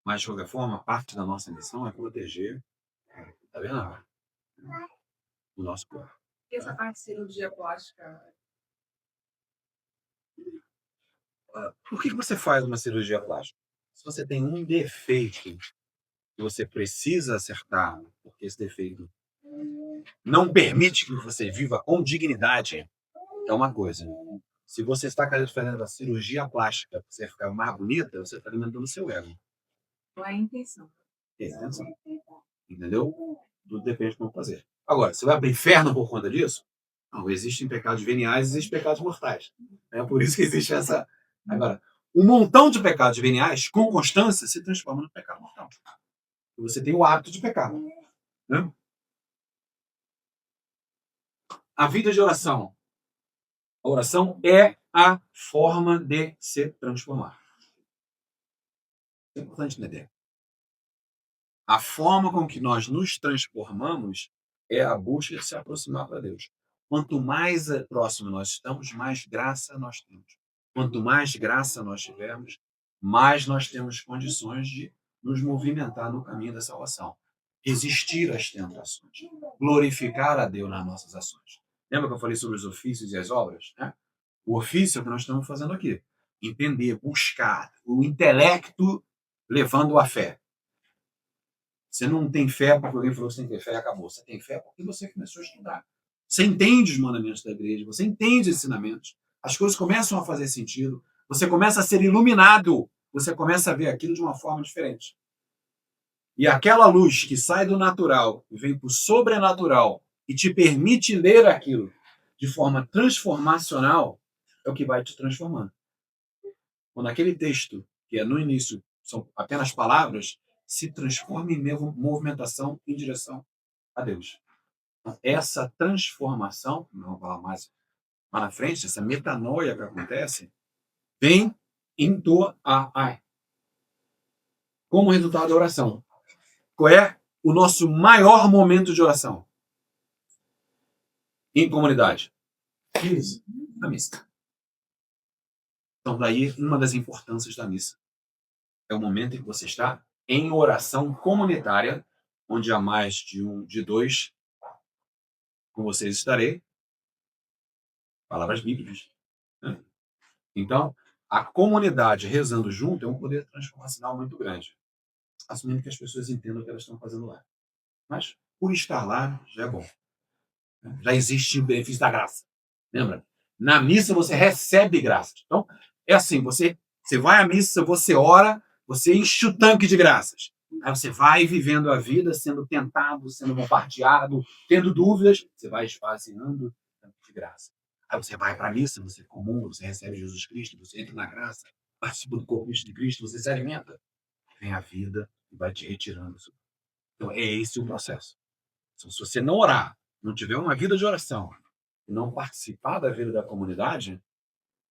Mas, de qualquer forma, parte da nossa missão é proteger, tá vendo? O nosso corpo. E essa parte de cirurgia plástica? Por que você faz uma cirurgia plástica? Se você tem um defeito que você precisa acertar, porque esse defeito não permite que você viva com dignidade, é uma coisa. Se você está fazendo a cirurgia plástica para você ficar mais bonita, você está alimentando o seu ego. Não é a intenção. É, entendeu? Tudo depende de como fazer. Agora, você vai para o inferno por conta disso? Não, existem pecados veniais e existem pecados mortais. É por isso que existe essa. Agora, um montão de pecados veniais, com constância, se transforma no pecado mortal. E você tem o hábito de pecar. Né? A vida de oração. A oração é a forma de se transformar. É importante entender. A forma com que nós nos transformamos é a busca de se aproximar para Deus. Quanto mais próximo nós estamos, mais graça nós temos. Quanto mais graça nós tivermos, mais nós temos condições de nos movimentar no caminho da salvação. Resistir às tentações. Glorificar a Deus nas nossas ações. Lembra que eu falei sobre os ofícios e as obras? Né? O ofício é o que nós estamos fazendo aqui. Entender, buscar. O intelecto levando a fé. Você não tem fé porque alguém falou que você tem que ter fé e acabou. Você tem fé porque você começou a estudar. Você entende os mandamentos da igreja, você entende os ensinamentos. As coisas começam a fazer sentido. Você começa a ser iluminado. Você começa a ver aquilo de uma forma diferente. E aquela luz que sai do natural e vem para o sobrenatural e te permite ler aquilo de forma transformacional é o que vai te transformando. Quando aquele texto, que é no início, são apenas palavras, se transforma em movimentação em direção a Deus. Então, essa transformação, não vou falar mais lá na frente, essa metanoia que acontece, vem como resultado da oração. Qual é o nosso maior momento de oração? Em comunidade. Isso. A missa. Então, daí, uma das importâncias da missa. É o momento em que você está em oração comunitária, onde há mais de dois, com vocês estarei. Palavras bíblicas. Né? Então, a comunidade rezando junto é um poder transformacional muito grande. Assumindo que as pessoas entendam o que elas estão fazendo lá. Mas, por estar lá, já é bom. Já existe o benefício da graça. Lembra? Na missa você recebe graça. Então, é assim, você vai à missa, você ora, você enche o tanque de graças. Aí você vai vivendo a vida, sendo tentado, sendo bombardeado, tendo dúvidas, você vai esvaziando o tanque de graça. Aí você vai para a missa, você comunga, você recebe Jesus Cristo, você entra na graça, participa do corpo de Cristo, você se alimenta. Vem a vida e vai te retirando. Então, é esse o processo. Então, se você não orar, não tiver uma vida de oração, e não participar da vida da comunidade,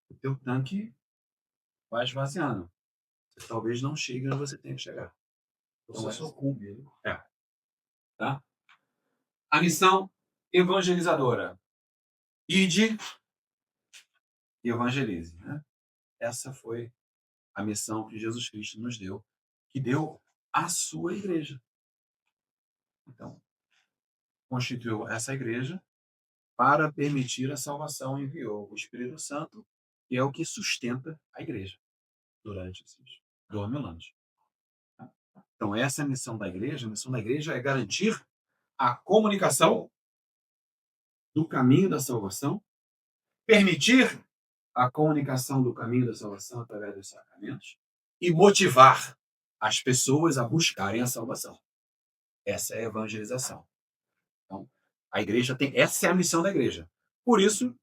o teu tanque vai esvaziando. Você talvez não chegue onde você tem que chegar. Então, é só cumbi, né? É. Tá? A missão evangelizadora. Ide e evangelize. Né? Essa foi a missão que Jesus Cristo nos deu, que deu à sua igreja. Então, constituiu essa igreja para permitir a salvação, enviou o Espírito Santo, que é o que sustenta a igreja durante esses 2000 anos. Então, essa é a missão da igreja. A missão da igreja é garantir a comunicação do caminho da salvação, permitir a comunicação do caminho da salvação através dos sacramentos e motivar as pessoas a buscarem a salvação. Essa é a evangelização. Então, a igreja tem... Essa é a missão da igreja. Por isso,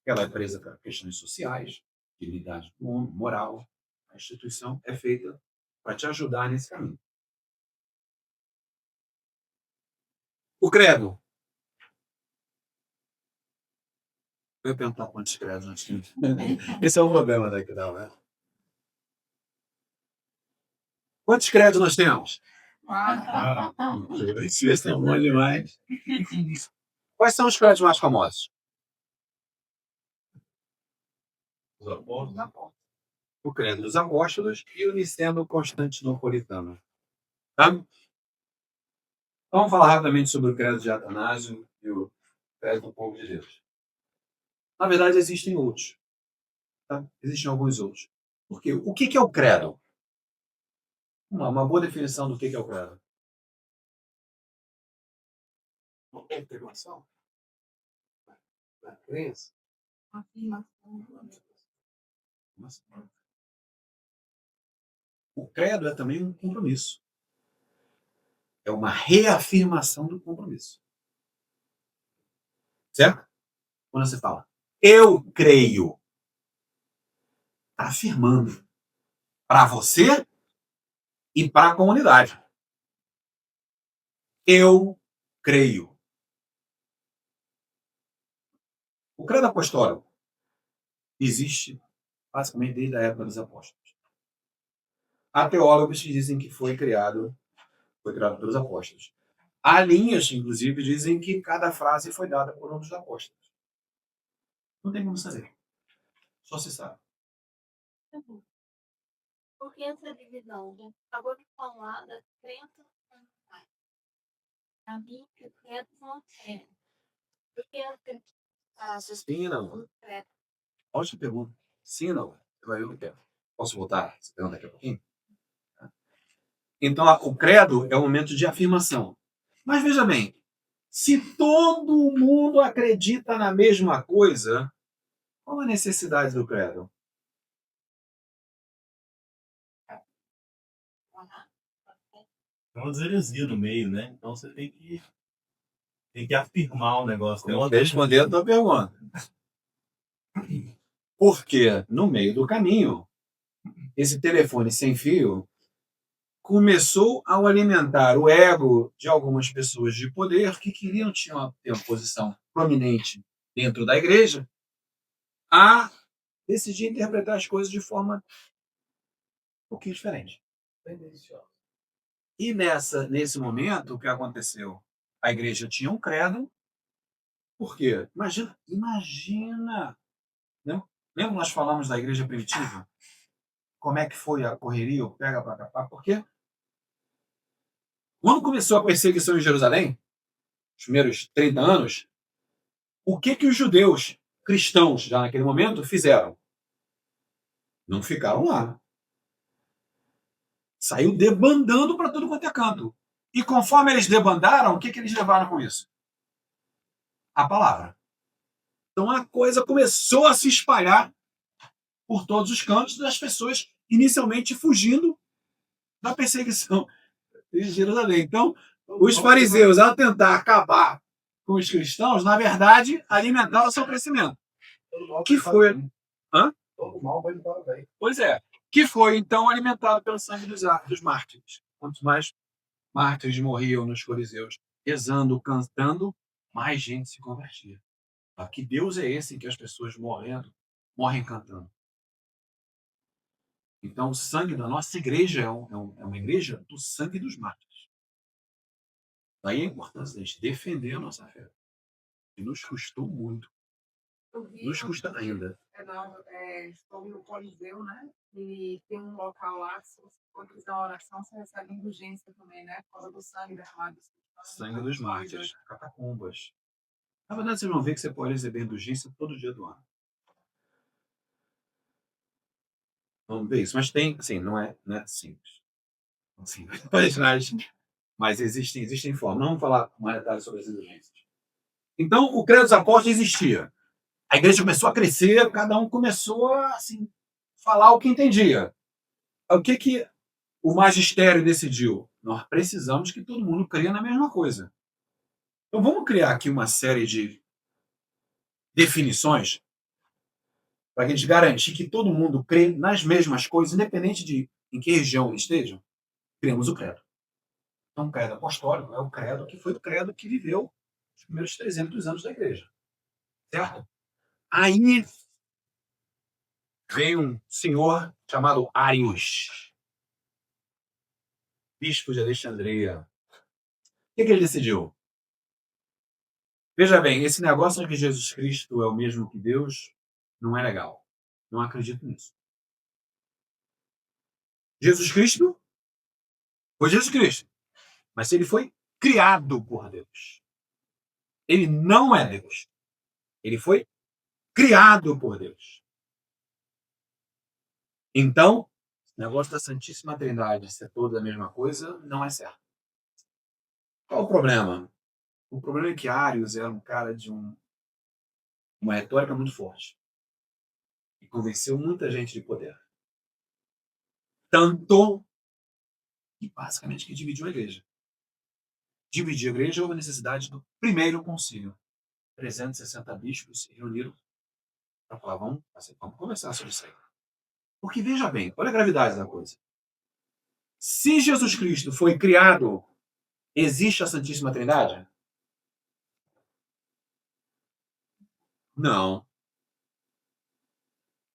ela é presa para questões sociais, dignidade do homem, moral. A instituição é feita para te ajudar nesse caminho. O credo. Eu ia perguntar quantos credos nós temos. Esse é o problema daqui, não, né? Quantos credos nós temos? Esse é bom demais. Quais são os credos mais famosos? Os apóstolos. O credo dos apóstolos e o niceno-constantinopolitano. Tá? Vamos falar rapidamente sobre o credo de Atanásio e o credo do povo de Deus. Na verdade, existem outros. Tá? Existem alguns outros. Por quê? O que é o credo? Uma boa definição do que é o credo. Uma confirmação. Na crença. Afirmação. O credo é também um compromisso. É uma reafirmação do compromisso. Certo? Quando você fala, eu creio, está afirmando para você e para a comunidade. Eu creio. O credo apostólico existe basicamente desde a época dos apóstolos. Há teólogos que dizem que foi criado pelos apóstolos. Há linhas, inclusive, dizem que cada frase foi dada por um dos apóstolos. Não tem como saber. Só se sabe. Por que essa divisão? Acabou de falar das crenças fundamentais. A mim, o credo não é. Por que as Sim, não. credo? Ótima pergunta. Sim ou não? Você vai ver o que quero. Posso voltar? Você pergunta daqui a pouquinho? Então, o credo é um momento de afirmação. Mas veja bem, se todo mundo acredita na mesma coisa, qual a necessidade do credo? Tem umas heresias no meio, né? Então você tem que afirmar o negócio. Tem Vou uma responder a tua pergunta. Porque no meio do caminho, esse telefone sem fio começou a alimentar o ego de algumas pessoas de poder que queriam ter uma posição prominente dentro da igreja a decidir interpretar as coisas de forma um pouquinho diferente. E nesse momento, o que aconteceu? A igreja tinha um credo. Por quê? Imagina. Né? Lembra que nós falamos da igreja primitiva? Como é que foi a correria, o pega para capar? Porque quando começou a perseguição em Jerusalém, os primeiros 30 anos, o que os judeus cristãos, já naquele momento, fizeram? Não ficaram lá. Saiu debandando para tudo quanto é canto. E conforme eles debandaram, o que eles levaram com isso? A palavra. Então a coisa começou a se espalhar por todos os cantos das pessoas inicialmente fugindo da perseguição em Jerusalém. Então, os fariseus, ao tentar acabar com os cristãos, na verdade, alimentaram o seu crescimento. Que foi... Hã? Todo mal vai embora bem. Pois é. Que foi, então, alimentado pelo sangue dos mártires. Quanto mais mártires morriam nos coliseus, rezando, cantando, mais gente se convertia. Que Deus é esse em que as pessoas morrem cantando? Então, o sangue da nossa igreja é uma igreja do sangue dos mártires. Daí a importância de defender a nossa fé. E nos custou muito. Nos custa ainda. Estou no Coliseu, né? E tem um local lá, se você for fazer uma oração, você recebe indulgência também, né? Por causa do sangue derramado. Sangue dos mártires, catacumbas. Na verdade, vocês vão ver que você pode receber indulgência todo dia do ano. Vamos ver isso. Mas tem, assim, não é simples. Assim, mas existem formas. Não vamos falar mais detalhes sobre as indulgências. Então, o credo dos apóstolos existia. A igreja começou a crescer, cada um começou a assim, falar o que entendia. O que o magistério decidiu? Nós precisamos que todo mundo creia na mesma coisa. Então vamos criar aqui uma série de definições para a gente garantir que todo mundo crê nas mesmas coisas, independente de em que região estejam. Criamos o credo. Então, o credo apostólico é o credo que foi o credo que viveu os primeiros 300 anos da igreja. Certo? Aí vem um senhor chamado Arius, bispo de Alexandria. O que ele decidiu? Veja bem, esse negócio de que Jesus Cristo é o mesmo que Deus não é legal. Não acredito nisso. Jesus Cristo foi Jesus Cristo, mas ele foi criado por Deus. Ele não é Deus. Ele foi criado por Deus. Então, o negócio da Santíssima Trindade ser toda a mesma coisa não é certo. Qual o problema? O problema é que Arius era um cara de uma retórica muito forte. E convenceu muita gente de poder. Tanto que basicamente que dividiu a igreja. Dividir a igreja houve a necessidade do primeiro concílio. 360 bispos se reuniram para falar, vamos conversar sobre isso aí. Porque veja bem, olha a gravidade da coisa. Se Jesus Cristo foi criado, existe a Santíssima Trindade? Não.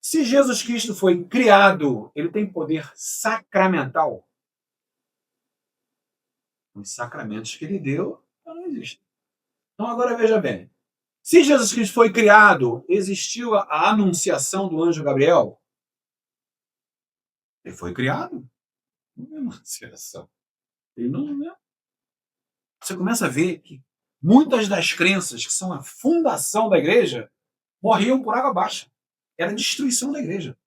Se Jesus Cristo foi criado, ele tem poder sacramental? Os sacramentos que ele deu não existem. Então agora veja bem. Se Jesus Cristo foi criado, existiu a anunciação do anjo Gabriel? Ele foi criado? Não é anunciação. Ele não é. Você começa a ver que muitas das crenças que são a fundação da igreja morriam por água abaixo. Era a destruição da igreja.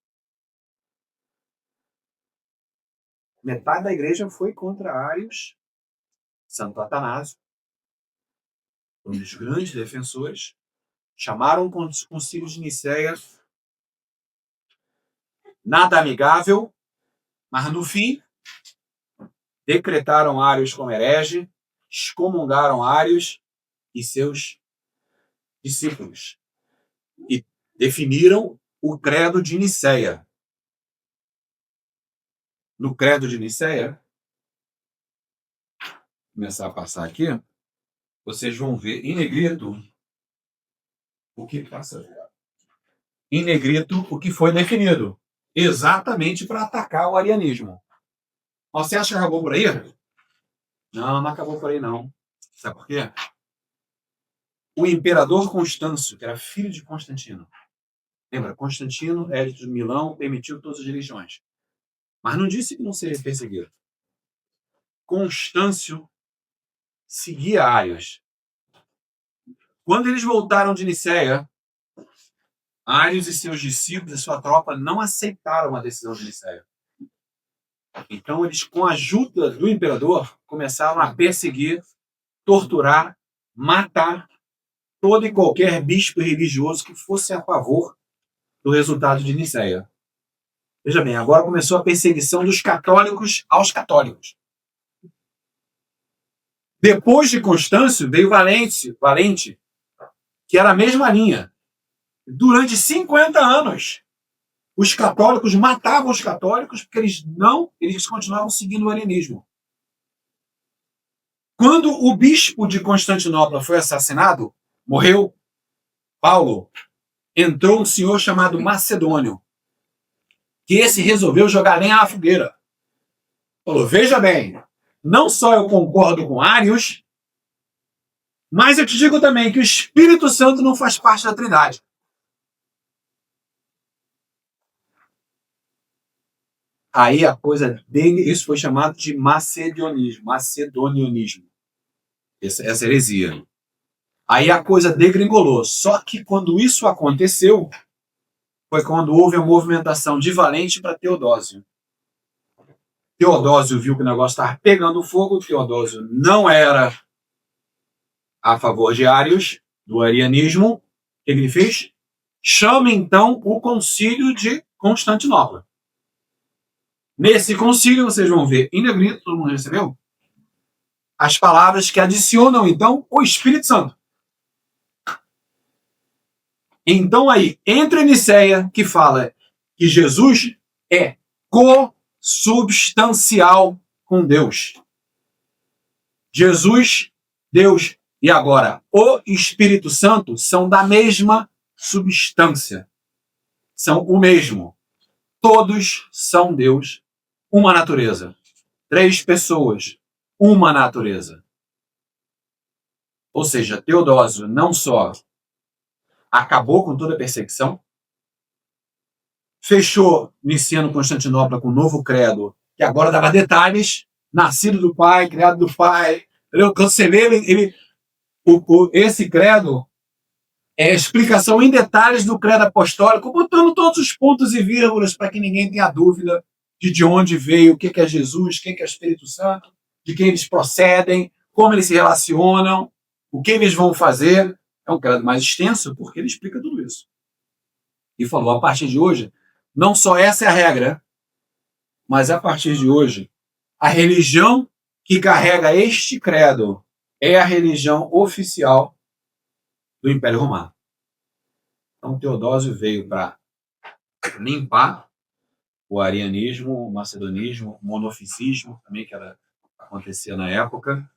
Metade da igreja foi contra Arius, Santo Atanásio, um dos grandes defensores. Chamaram o concílio de Nicéia nada amigável, mas no fim decretaram Arius como herege, excomungaram Arius e seus discípulos e definiram o credo de Nicéia. No credo de Nicéia, vou começar a passar aqui, vocês vão ver em negrito o que passa. Em negrito o que foi definido, exatamente para atacar o arianismo. Você acha que acabou por aí? Não, não acabou por aí não. Sabe por quê? O imperador Constâncio, que era filho de Constantino, lembra, Constantino, Edito de Milão, permitiu todas as religiões. Mas não disse que não seria perseguido. Constâncio seguia Arius. Quando eles voltaram de Nicéia, Arius e seus discípulos e sua tropa não aceitaram a decisão de Nicéia. Então eles, com a ajuda do imperador, começaram a perseguir, torturar, matar todo e qualquer bispo religioso que fosse a favor do resultado de Nicéia. Veja bem, agora começou a perseguição dos católicos aos católicos. Depois de Constâncio veio Valente, que era a mesma linha. Durante 50 anos, os católicos matavam os católicos porque eles continuavam seguindo o arianismo. Quando o bispo de Constantinopla foi assassinado, morreu Paulo, entrou um senhor chamado Macedônio, que esse resolveu jogar lenha na fogueira. Falou, veja bem, não só eu concordo com Arius, mas eu te digo também que o Espírito Santo não faz parte da Trindade. Aí a coisa dele, isso foi chamado de macedonionismo. Essa heresia. Aí a coisa degringolou. Só que quando isso aconteceu, foi quando houve a movimentação de Valente para Teodósio. Teodósio viu que o negócio estava pegando fogo. Teodósio não era a favor de Arius, do arianismo. O que ele fez? Chama então o concílio de Constantinopla. Nesse concílio, vocês vão ver em negrito, todo mundo recebeu? As palavras que adicionam, então, o Espírito Santo. Então, aí, entra em Nicéia, que fala que Jesus é consubstancial com Deus. Jesus, Deus e agora o Espírito Santo são da mesma substância. São o mesmo. Todos são Deus. Uma natureza. 3 pessoas. Uma natureza. Ou seja, Teodósio não só acabou com toda a perseguição, fechou Niceno-Constantinopla com um novo credo, que agora dava detalhes, nascido do pai, criado do pai. Entendeu? Quando você vê esse credo, é a explicação em detalhes do credo apostólico, botando todos os pontos e vírgulas para que ninguém tenha dúvida de onde veio, o que é Jesus, quem é o Espírito Santo, de quem eles procedem, como eles se relacionam, o que eles vão fazer. É um credo mais extenso, porque ele explica tudo isso. E falou, a partir de hoje, não só essa é a regra, mas a partir de hoje, a religião que carrega este credo é a religião oficial do Império Romano. Então, Teodósio veio para limpar o arianismo, o macedonismo, o monofisismo, também que acontecia na época,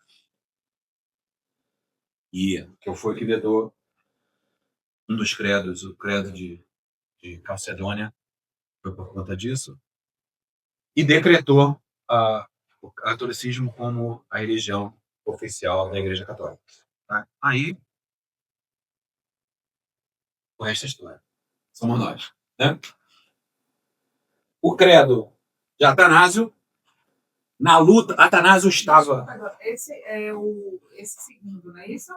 e que foi que vedou um dos credos, o credo de Calcedônia, foi por conta disso, e decretou o catolicismo como a religião oficial da Igreja Católica. Tá? Aí, com esta história, somos nós. Né? O credo de Atanásio, na luta, Atanásio estava... Agora, esse é esse segundo, não é isso?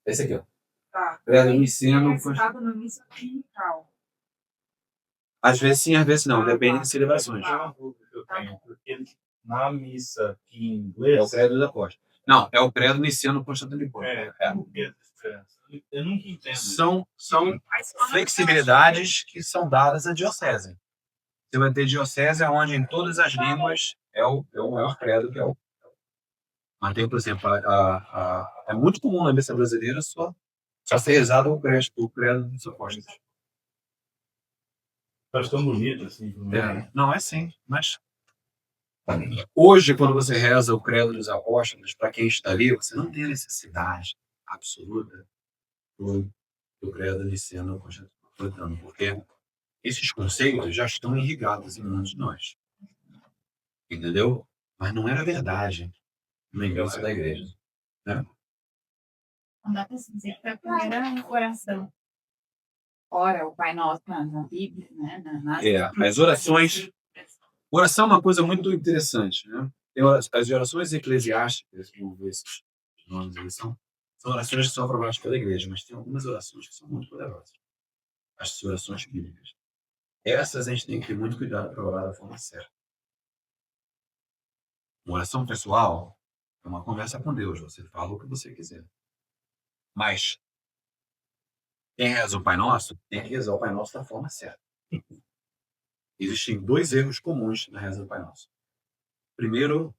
Esse aqui, ó. Tá. Credo niceno. Estava na missa dominical. Às vezes sim, às vezes não, depende das celebrações. É uma dúvida que eu tenho, porque na missa aqui em É o inglês. credo dos apóstolos. Não, é o credo niceno constantinopla. Por que essa diferença? Eu nunca entendo. São flexibilidades que são dadas à diocese. Você vai ter diocese onde em todas as línguas é o maior credo que é o. Mas tem, por exemplo, é muito comum na missa brasileira só ser rezado o credo dos apóstolos. Acho tão bonito assim. Não, é sim, mas hoje, quando você reza o credo dos apóstolos, para quem está ali, você não tem a necessidade absoluta do credo niceno constantino, porque esses conceitos já estão irrigados em muitos de nós. Entendeu? Mas não era verdade no início da igreja. Né? Não dá para dizer que foi a primeira oração. Ora, o Pai Nosso na Bíblia, né? As orações. Oração é uma coisa muito interessante. Né? Tem as orações eclesiásticas, vamos ver esses nomes aí, são orações que são aprovadas pela igreja, mas tem algumas orações que são muito poderosas. As orações bíblicas. Essas a gente tem que ter muito cuidado para orar da forma certa. Uma oração pessoal é uma conversa com Deus. Você fala o que você quiser. Mas quem reza o Pai Nosso tem que rezar o Pai Nosso da forma certa. Existem dois erros comuns na reza do Pai Nosso. Primeiro,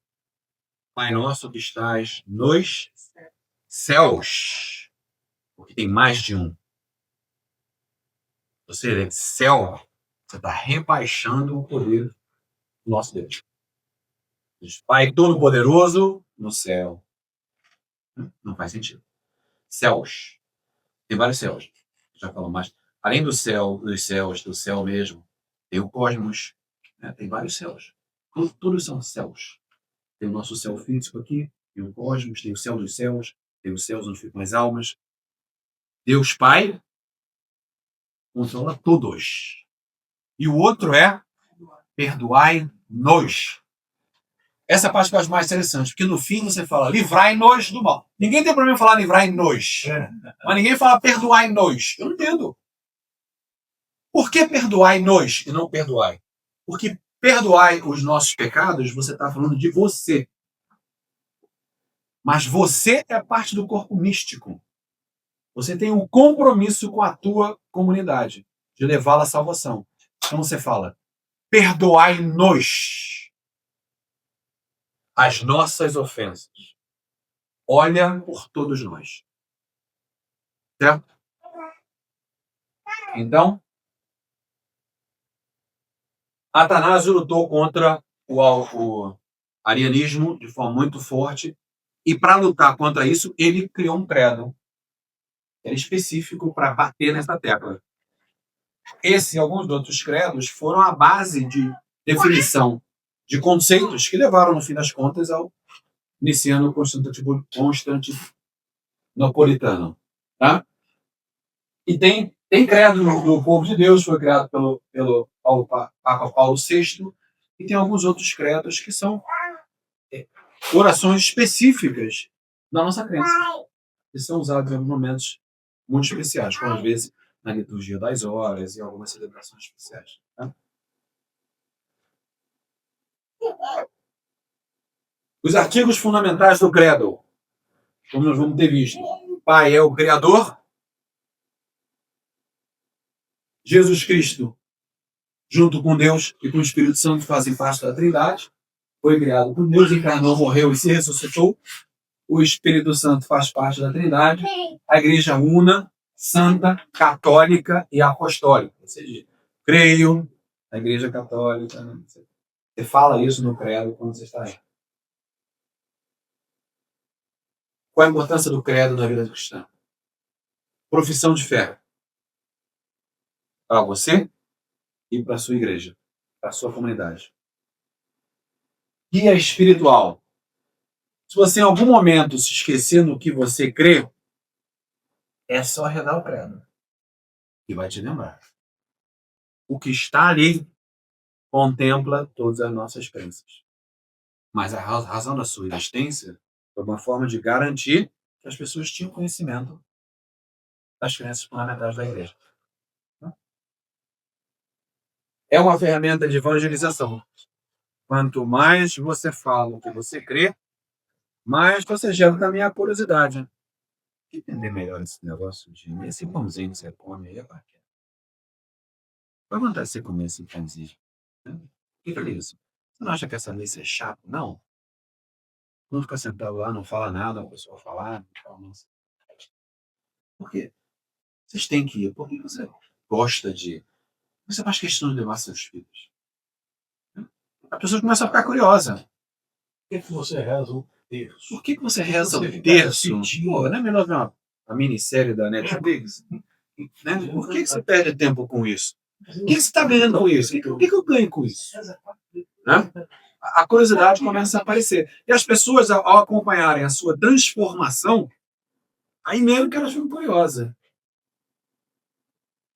Pai Nosso que estás nos céus. Porque tem mais de um. Você é céu, você está rebaixando o poder do nosso Deus. Pai Todo-Poderoso no céu. Não faz sentido. Céus. Tem vários céus. Já falamos mais. Além do céu, dos céus, do céu mesmo, tem o cosmos. Né? Tem vários céus. Todos são céus. Tem o nosso céu físico aqui, tem o cosmos, tem o céu dos céus, tem os céus onde ficam as almas. Deus Pai controla todos. E o outro é perdoai-nos. Essa parte que eu acho mais interessante, porque no fim você fala livrai-nos do mal. Ninguém tem problema em falar livrai-nos. Mas ninguém fala perdoai-nos. Eu não entendo. Por que perdoai-nos e não perdoai? Porque perdoai os nossos pecados, você está falando de você. Mas você é parte do corpo místico. Você tem um compromisso com a tua comunidade de levá-la à salvação. Então você fala, perdoai-nos as nossas ofensas. Olha por todos nós. Certo? Então, Atanásio lutou contra o arianismo de forma muito forte e para lutar contra isso, ele criou um credo. Era específico para bater nessa tecla. Esse e alguns outros credos foram a base de definição de conceitos que levaram, no fim das contas, ao Niceno Constantino napolitano. Tá? E tem credo do povo de Deus, foi criado pelo Papa Paulo VI, e tem alguns outros credos que são orações específicas da nossa crença, que são usadas em momentos muito especiais, como às vezes na liturgia das horas e algumas celebrações especiais. Tá? Os artigos fundamentais do credo, como nós vamos ter visto. O Pai é o Criador. Jesus Cristo, junto com Deus e com o Espírito Santo, fazem parte da Trindade. Foi criado por Deus, encarnou, morreu e se ressuscitou. O Espírito Santo faz parte da Trindade. A Igreja una, santa, católica e apostólica. Ou seja, creio na Igreja Católica. Né? Você fala isso no credo quando você está aí. Qual a importância do credo na vida cristã? Profissão de fé. Para você e para a sua igreja, para a sua comunidade. Guia espiritual. Se você em algum momento se esquecer no que você crê, é só redar o credo. E vai te lembrar. O que está ali contempla todas as nossas crenças. Mas a razão da sua existência foi uma forma de garantir que as pessoas tinham conhecimento das crenças fundamentais da igreja. É uma ferramenta de evangelização. Quanto mais você fala o que você crê, mais você gera também a curiosidade. Entender melhor esse negócio de esse pãozinho que você come aí, vai vontade de você comer esse pãozinho. O que é isso? Você não acha que essa missa é chata? Não. Não fica sentado lá, não fala nada, a pessoa falar, não. Por quê? Vocês têm que ir. Porque você gosta de. Você faz questão de levar seus filhos. A pessoa começa a ficar curiosa. Por que você reza um terço? Por que você reza o terço? Pô, não é melhor ver uma minissérie da Netflix? Né? Por que você perde tempo com isso? O que você está ganhando com isso? O que eu ganho com isso? Né? A curiosidade começa a aparecer. E as pessoas, ao acompanharem a sua transformação, aí mesmo que elas ficam curiosas.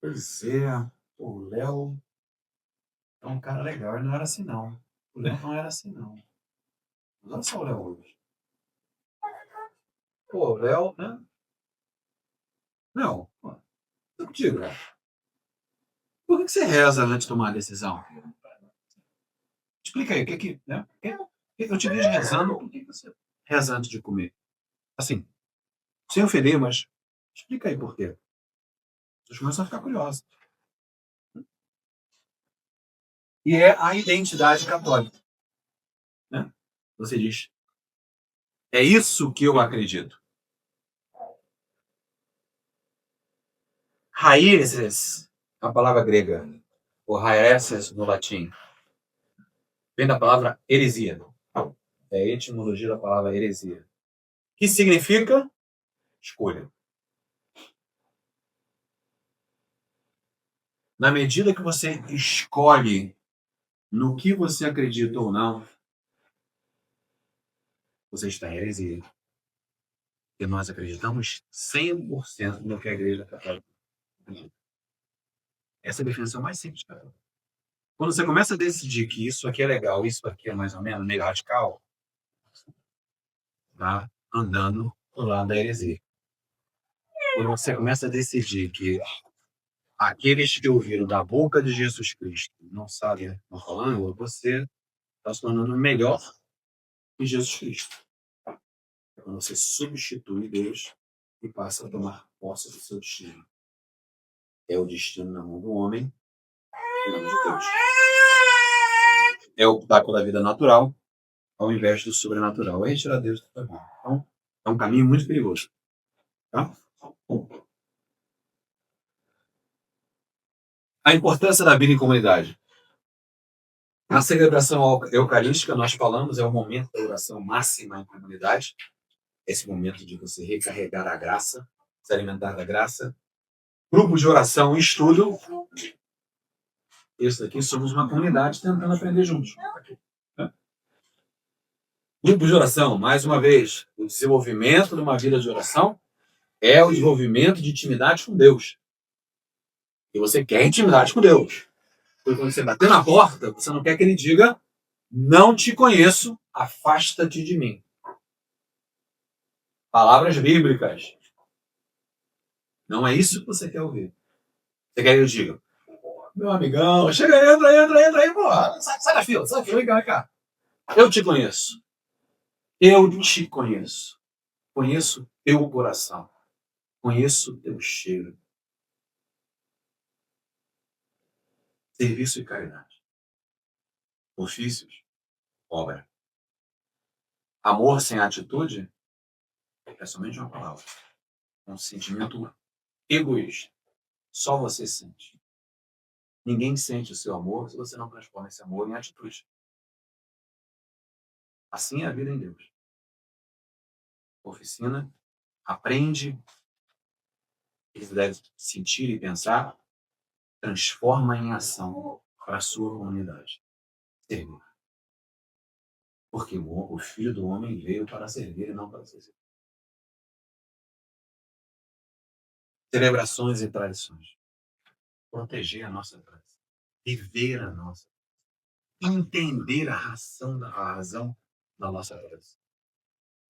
Pois é, o Léo é um cara legal. Ele não era assim, não. O Léo não era assim, não. Mas olha só o Léo hoje. Pô, o Léo, né? Não. Eu digo, por que você reza antes de tomar a decisão? Explica aí, o que né? Eu te vejo rezando, por que você reza antes de comer? Assim, sem ofender, mas explica aí por quê. Vocês começam a ficar curiosos. E é a identidade católica. Né? Você diz, é isso que eu acredito. Raízes, a palavra grega, ou raízes no latim, vem da palavra heresia. É a etimologia da palavra heresia. Que significa escolha. Na medida que você escolhe no que você acredita ou não, você está em heresia. E nós acreditamos 100% no que a Igreja Católica acredita. Essa é a definição mais simples. Cara. Quando você começa a decidir que isso aqui é legal, isso aqui é mais ou menos meio radical, tá andando do lado da heresia. Quando você começa a decidir que aqueles que ouviram da boca de Jesus Cristo não sabem o que estão falando, você está se tornando melhor que Jesus Cristo. Quando você substitui Deus e passa a tomar posse do seu destino. É o destino na mão do homem e na mão de Deus. É optar pela vida natural ao invés do sobrenatural. É retirar Deus da tua vida. Então, é um caminho muito perigoso. Tá? A importância da vida em comunidade. Na celebração eucarística, nós falamos, é o momento da oração máxima em comunidade. Esse momento de você recarregar a graça, se alimentar da graça. Grupo de oração e estudo. Isso aqui somos uma comunidade tentando aprender juntos. Grupo de oração, mais uma vez, o desenvolvimento de uma vida de oração é o desenvolvimento de intimidade com Deus. E você quer intimidade com Deus. Porque quando você bater na porta, você não quer que ele diga: não te conheço, afasta-te de mim. Palavras bíblicas. Não é isso que você quer ouvir. Você quer que ele diga: meu amigão, chega aí, entra aí, porra. Sai da fila, vem cá. Eu te conheço. Eu te conheço. Conheço teu coração. Conheço teu cheiro. Serviço e caridade. Ofícios, obra. Amor sem atitude é somente uma palavra. É um sentimento egoísta. Só você sente. Ninguém sente o seu amor se você não transforma esse amor em atitude. Assim é a vida em Deus. Oficina, aprende, ele deve sentir e pensar, transforma em ação para a sua humanidade. Servir. Porque o Filho do Homem veio para servir e não para ser servido. Celebrações e tradições. Proteger a nossa tradição. Viver a nossa. Entender a razão da nossa tradição.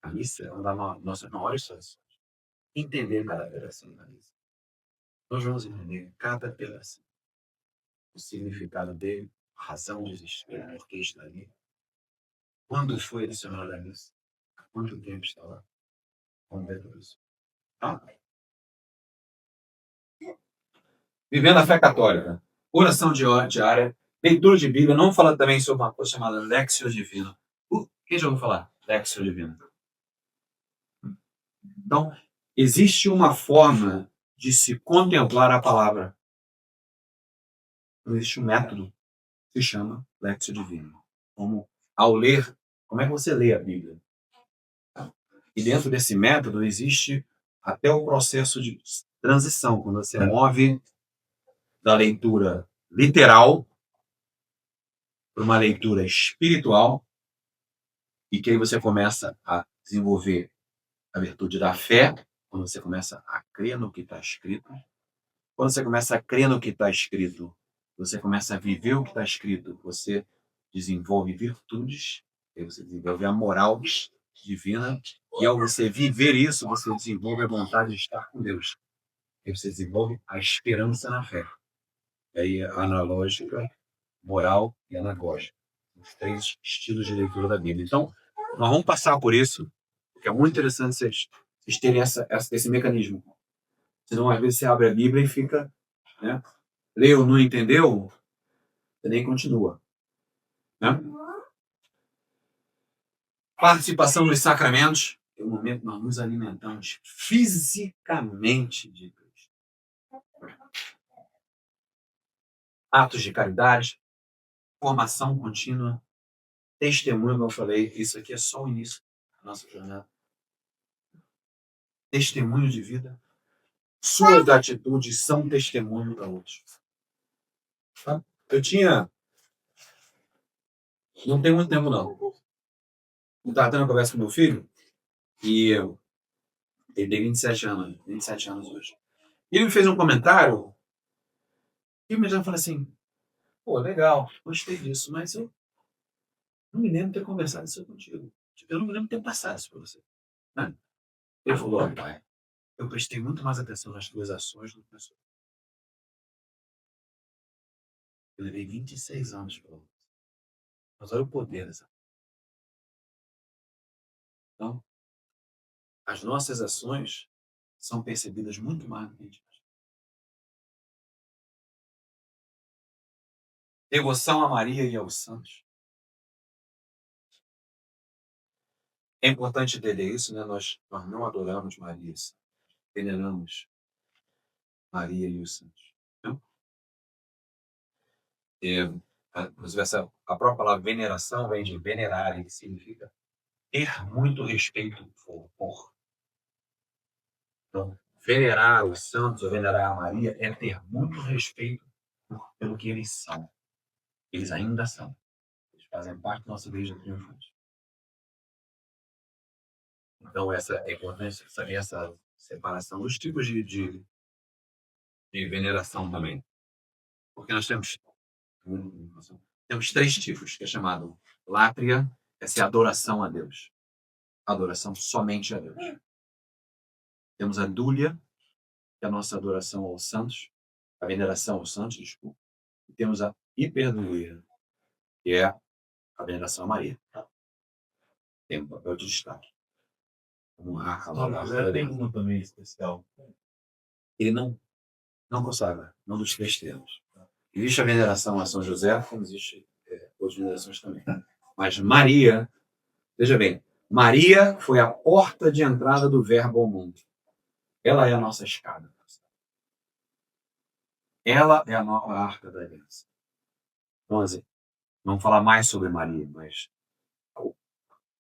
A missa é uma das nossas maiores tradições. Entender cada pedacinho da missa. Nós vamos entender cada pedacinho. O significado dele, a razão de existir, a porquê está ali. Quando foi adicionado a missa? Há quanto tempo está lá? Vamos ver tudo isso. Tá? Vivendo a fé católica. Oração diária. Leitura de Bíblia. Não fala também sobre uma coisa chamada Lexio Divina. Quem já ouviu falar? Lexio Divina. Então, existe uma forma de se contemplar a palavra. Existe um método que se chama Lexio Divina. Como é que você lê a Bíblia? E dentro desse método existe até o processo de transição, quando você move da leitura literal para uma leitura espiritual, e que aí você começa a desenvolver a virtude da fé, quando você começa a crer no que está escrito. Quando você começa a crer no que está escrito, você começa a viver o que está escrito, você desenvolve virtudes, aí você desenvolve a moral divina, e ao você viver isso, você desenvolve a vontade de estar com Deus. Aí você desenvolve a esperança na fé. E aí analógica, moral e anagógica. Os 3 estilos de leitura da Bíblia. Então, nós vamos passar por isso, porque é muito interessante vocês terem esse mecanismo. Senão, às vezes, você abre a Bíblia e fica, né? Leu, não entendeu? Você nem continua. Né? Participação nos sacramentos. É o momento que nós nos alimentamos fisicamente de Cristo. Atos de caridade, formação contínua, testemunho, como eu falei, isso aqui é só o início da nossa jornada. Testemunho de vida. Suas atitudes são testemunho para outros. Tá? Não tem muito tempo, não. Eu estava tendo uma conversa com meu filho e ele tem 27 anos hoje. E ele me fez um comentário e eu já falei assim: pô, legal, gostei disso, mas eu não me lembro de ter conversado isso contigo. Eu não me lembro de ter passado isso para você. Né? Ele falou: ó, pai, eu prestei muito mais atenção nas tuas ações do que nas suas. Eu levei 26 anos para você. Mas olha o poder dessa. Então, as nossas ações são percebidas muito mais do que a gente acha. Devoção a Maria e aos santos. É importante entender isso, né? Nós não adoramos Maria, veneramos Maria e os santos. Né? Inclusive, a própria palavra veneração vem de venerar, que significa ter muito respeito por. Então, venerar os santos ou venerar a Maria é ter muito respeito pelo que eles são. Eles ainda são. Eles fazem parte da nossa igreja triunfante. Então, essa é importante, essa separação dos tipos de veneração também. Porque nós temos 3 tipos, que é chamado látria, essa é a adoração a Deus. Adoração somente a Deus. Temos a dúlia, que é a nossa adoração aos santos, a veneração aos santos, desculpa. E temos a hiperdúlia, que é a veneração a Maria. Tem um papel de destaque. Honrar a Não, palavra mas de tem Deus. uma também especial. Ele não consagra, não dos 3 termos. Existe a veneração a São José, como existe outras venerações também. Mas Maria, veja bem, Maria foi a porta de entrada do Verbo ao mundo. Ela é a nossa escada. Ela é a nova arca da aliança. Então, assim, vamos falar mais sobre Maria, mas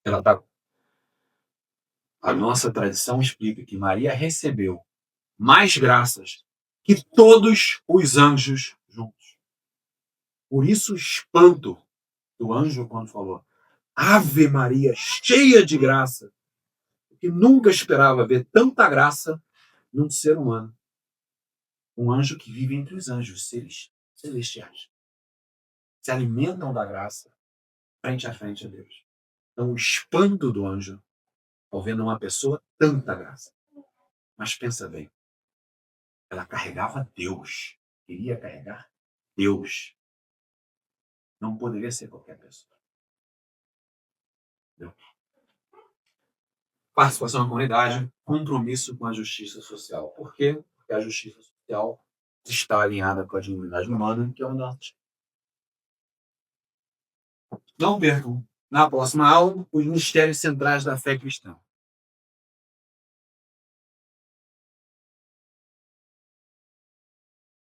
ela tá. A nossa tradição explica que Maria recebeu mais graças que todos os anjos juntos. Por isso o espanto do anjo quando falou: Ave Maria, cheia de graça, porque nunca esperava ver tanta graça num ser humano. Um anjo que vive entre os anjos, seres celestiais. Se alimentam da graça frente a frente a Deus. Então o espanto do anjo ao ver numa pessoa tanta graça. Mas pensa bem, ela carregava Deus, queria carregar Deus. Não poderia ser qualquer pessoa. Entendeu? Participação na comunidade, compromisso com a justiça social. Por quê? Porque a justiça social está alinhada com a dignidade humana, que é uma das. Não percam, na próxima aula, os mistérios centrais da fé cristã.